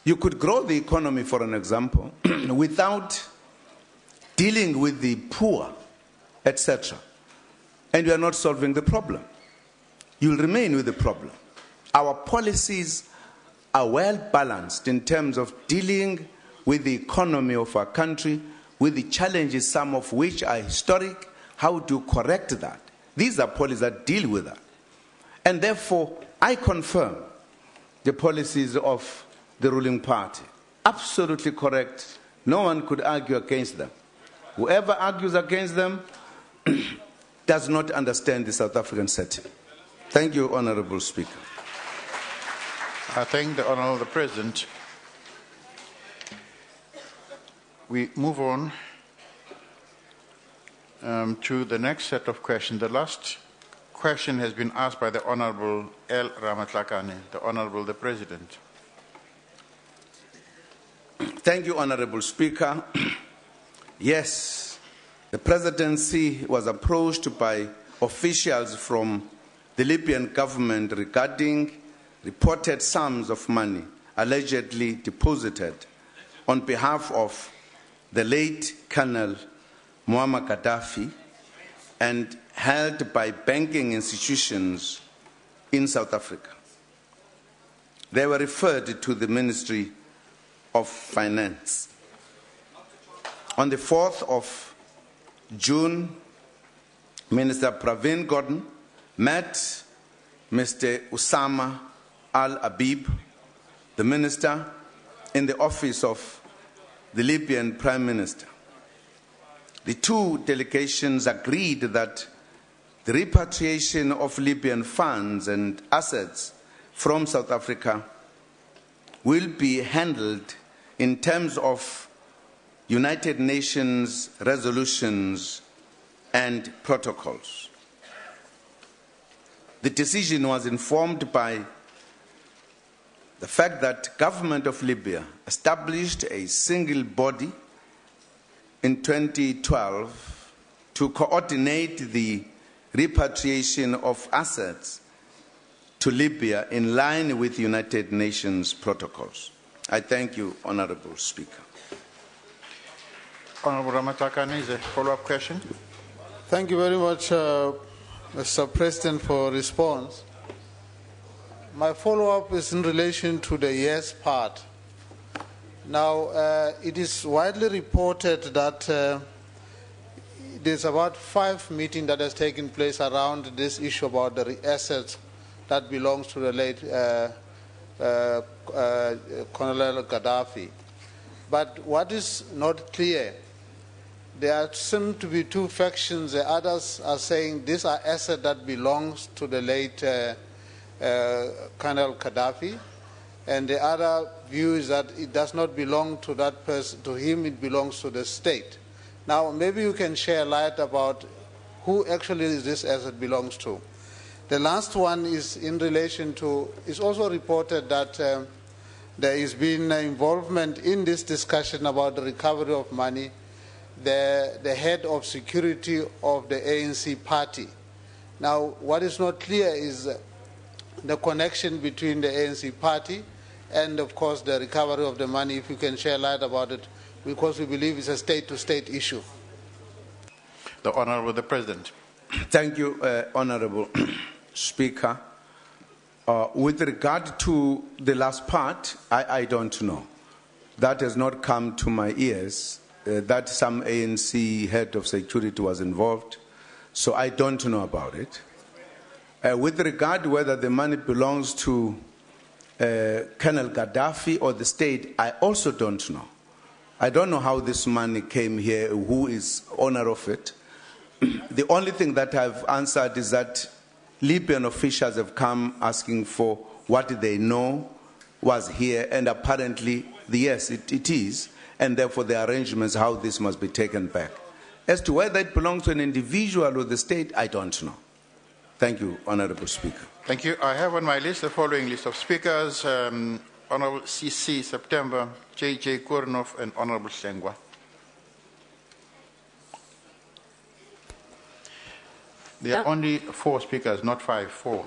You could grow the economy, for an example, without dealing with the poor, etc. And you are not solving the problem. You'll remain with the problem. Our policies are well balanced in terms of dealing with the economy of our country, with the challenges, some of which are historic. How to correct that? These are policies that deal with that. And therefore, I confirm the policies of the ruling party. Absolutely correct. No one could argue against them. Whoever argues against them does not understand the South African setting. Thank you, Honourable Speaker. I thank the Honourable President. We move on to the next set of questions. The last question has been asked by the Honourable L. Ramatlakane, the Honourable the President. Thank you, Honourable Speaker. Yes, the presidency was approached by officials from the Libyan government regarding reported sums of money allegedly deposited on behalf of the late Colonel Muammar Gaddafi and held by banking institutions in South Africa. They were referred to the Ministry of Finance. On the 4th of June, Minister Pravin Gordhan met Mr. Osama Al-Habib, the minister, in the office of the Libyan Prime Minister. The two delegations agreed that the repatriation of Libyan funds and assets from South Africa will be handled in terms of United Nations resolutions and protocols. The decision was informed by the fact that government of Libya established a single body in 2012 to coordinate the repatriation of assets to Libya in line with United Nations protocols. I thank you, Honourable Speaker. Honourable Ramatlakane, is a follow-up question? Thank you very much, Mr. President, for response. My follow-up is in relation to the yes part. Now, it is widely reported that there's about 5 meetings that has taken place around this issue about the assets that belongs to the late Colonel Gaddafi. But what is not clear, there seem to be two factions. The others are saying these are assets that belongs to the late Colonel Gaddafi, and the other view is that it does not belong to that person. To him, it belongs to the state. Now, maybe you can share light about who actually this asset belongs to. The last one is in relation to, it's also reported that there has been involvement in this discussion about the recovery of money, the head of security of the ANC party. Now, what is not clear is the connection between the ANC party and, of course, the recovery of the money. If you can share light about it, because we believe it's a state-to-state issue. The Honourable the President. Thank you, Honourable Speaker. With regard to the last part, I don't know. That has not come to my ears, that some ANC head of security was involved, so I don't know about it. With regard to whether the money belongs to Colonel Gaddafi or the state, I also don't know. I don't know how this money came here, who is owner of it. The only thing that I've answered is that Libyan officials have come asking for what they know was here, and apparently, yes, it is, and therefore the arrangements how this must be taken back. As to whether it belongs to an individual or the state, I don't know. Thank you, Honorable Speaker. Thank you. I have on my list the following list of speakers. Honorable CC September, J.J. Korenov, and Honorable Sengwa. There are only 4 speakers, not 5, 4.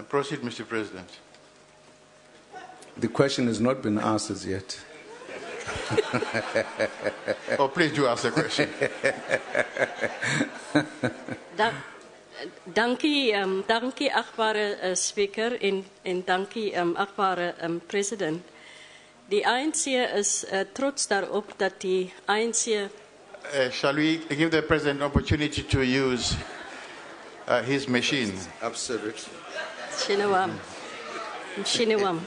Proceed, Mr. President. The question has not been asked as yet. Oh, please do ask the question. Dankie, achtbare speaker en dankie, achtbare president. Die ANC is trots daarop dat die ANC... shall we give the president an opportunity to use his machine? Absolutely. Shinawam.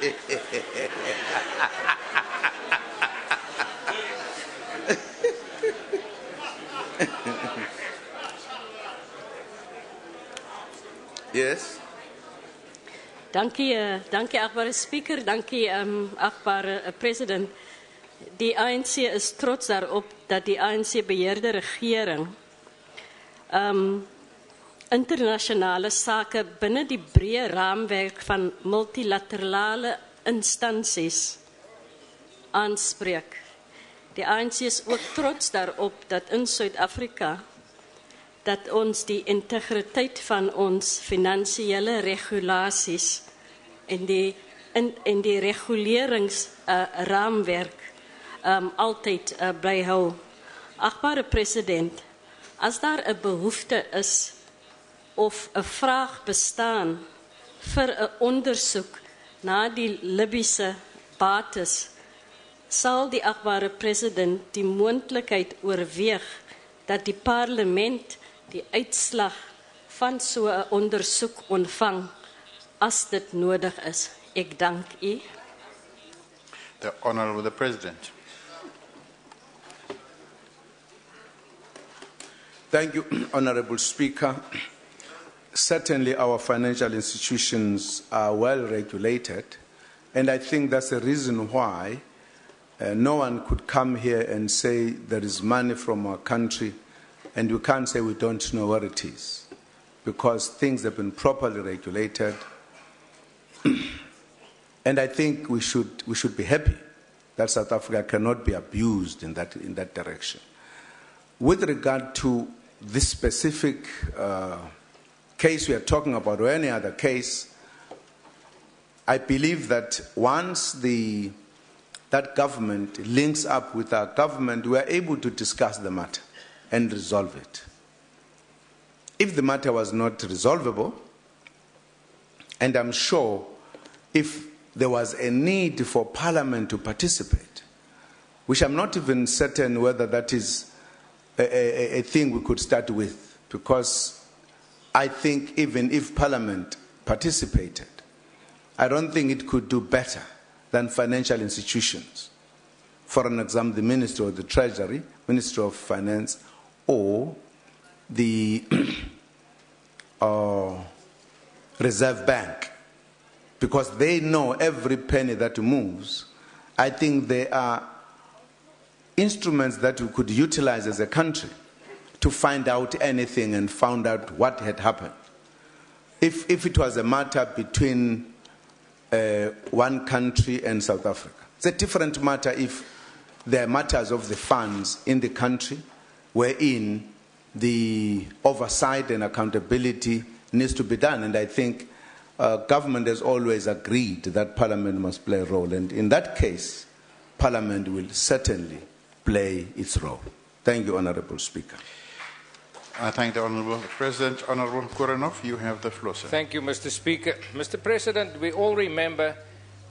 Yes. Dankie, achtbare speaker, dankie, achtbare president. Die ANC is trots daarop dat die ANC-beheerde regering internasionale sake binne die breë raamwerk van multilaterale instansies aanspreek. Die ANC is ook trots daarop dat in Suid-Afrika dat ons die integriteit van ons finansiële regulasies en die reguleringsraamwerk altyd byhou. Achtbare president, as daar 'n behoefte is of 'n vraag bestaan vir 'n ondersoek na die Libiese bates, sal die achtbare president die moontlikheid oorweeg dat die parlement die uitslag van so 'n ondersoek ontvang as dit nodig is. Ek dank u. The Honorable President. Thank you, Honorable Speaker. Certainly our financial institutions are well regulated, and I think that's the reason why no one could come here and say there is money from our country and we can't say we don't know where it is, because things have been properly regulated. And I think we should be happy that South Africa cannot be abused in that direction. With regard to this specific case we are talking about, or any other case, I believe that once that government links up with our government, we are able to discuss the matter and resolve it. If the matter was not resolvable, and I'm sure if there was a need for Parliament to participate, which I'm not even certain whether that is a thing we could start with, because I think even if Parliament participated, I don't think it could do better than financial institutions. For an example, the Ministry of the Treasury, Ministry of Finance, or the Reserve Bank, because they know every penny that moves. I think there are instruments that we could utilize as a country to find out anything and find out what had happened. If it was a matter between one country and South Africa. It's a different matter if there are matters of the funds in the country wherein the oversight and accountability needs to be done. And I think government has always agreed that Parliament must play a role. And in that case, Parliament will certainly play its role. Thank you, Honorable Speaker. I thank the Honorable President. Honorable Korenov, you have the floor, sir. Thank you, Mr. Speaker. Mr. President, we all remember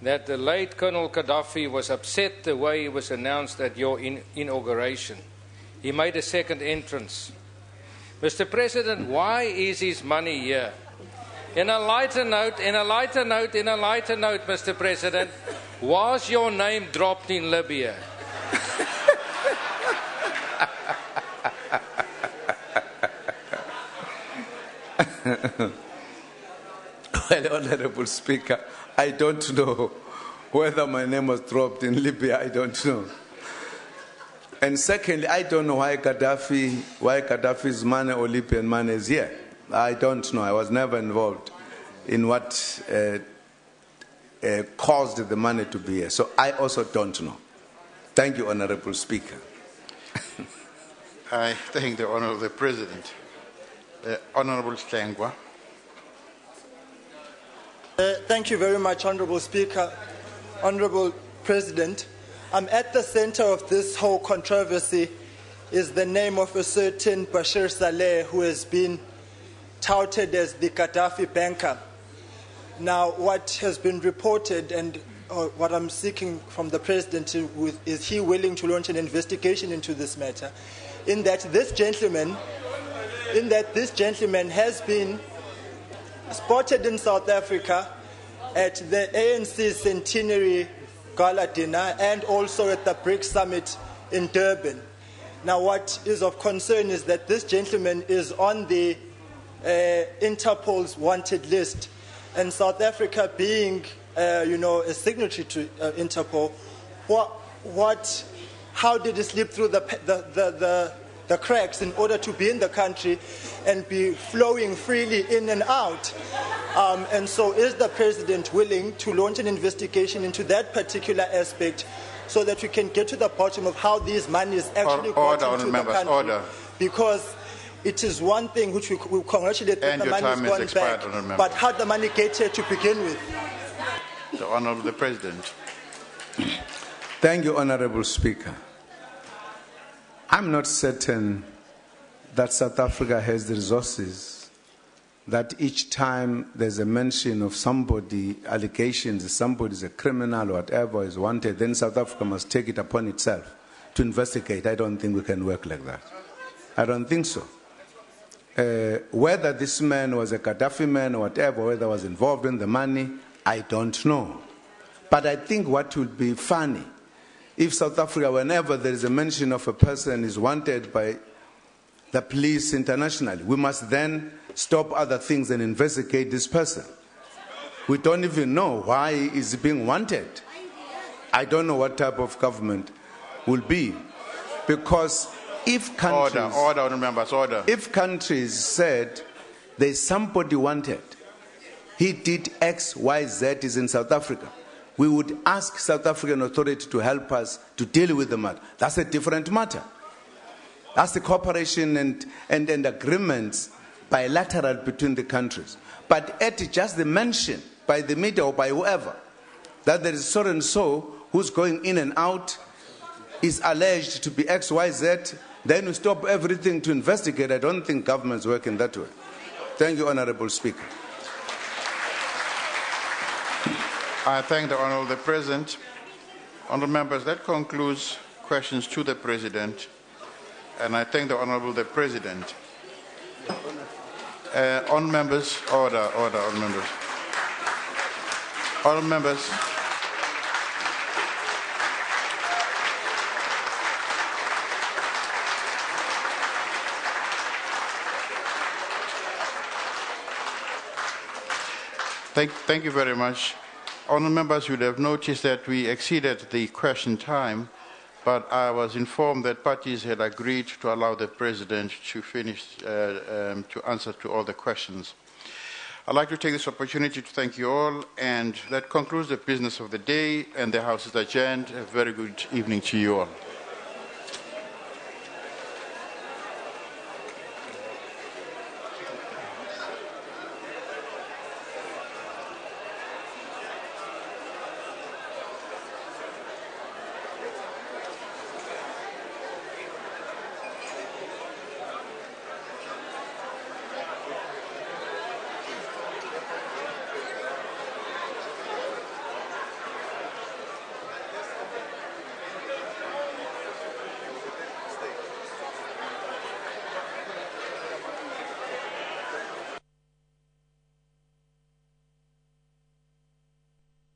that the late Colonel Gaddafi was upset the way it was announced at your inauguration. He made a second entrance. Mr. President, why is his money here? In a lighter note, Mr. President, was your name dropped in Libya? Well, Honorable Speaker, I don't know whether my name was dropped in Libya. I don't know. And secondly, I don't know why Gaddafi's money or Libyan money is here. I don't know. I was never involved in what caused the money to be here. So I also don't know. Thank you, Honorable Speaker. I thank the Honorable President. Honorable Stengwa. Thank you very much, Honorable Speaker. Honorable President, at the center of this whole controversy is the name of a certain Bashir Saleh, who has been touted as the Gaddafi banker. Now, what has been reported and what I'm seeking from the President is he willing to launch an investigation into this matter, in that this gentleman has been spotted in South Africa at the ANC Centenary Gala Dinner and also at the BRICS Summit in Durban. Now, what is of concern is that this gentleman is on the Interpol's wanted list, and South Africa being, a signatory to Interpol, how did it slip through the cracks in order to be in the country and be flowing freely in and out? And so is the President willing to launch an investigation into that particular aspect so that we can get to the bottom of how these monies actually got into the country? Order. Because it is one thing which we congratulate that the money is going back, but how the money get here to begin with? The Honorable President. Thank you, Honorable Speaker. I'm not certain that South Africa has the resources that each time there's a mention of somebody, allegations, somebody's a criminal or whatever is wanted, then South Africa must take it upon itself to investigate. I don't think we can work like that. I don't think so. Whether this man was a Gaddafi man or whatever, whether he was involved in the money, I don't know. But I think what would be funny, if South Africa, whenever there is a mention of a person is wanted by the police internationally, we must then stop other things and investigate this person. We don't even know why he is being wanted. I don't know what type of government will be. Because if countries, order, members, order. If countries said there's somebody wanted, he did X, Y, Z is in South Africa, we would ask South African authority to help us to deal with the matter. That's a different matter. That's the cooperation and agreements bilateral between the countries. But at just the mention by the media or by whoever that there is so and so who's going in and out is alleged to be X, Y, Z, then we stop everything to investigate. I don't think governments work in that way. Thank you, Honorable Speaker. I thank the Honourable President. Honourable members, that concludes questions to the President. And I thank the Honourable President. Honourable members, order, honourable members. Honourable members. Thank you very much. Honourable members, you would have noticed that we exceeded the question time, but I was informed that parties had agreed to allow the President to finish, to answer to all the questions. I'd like to take this opportunity to thank you all, and that concludes the business of the day, and the House is adjourned. A very good evening to you all.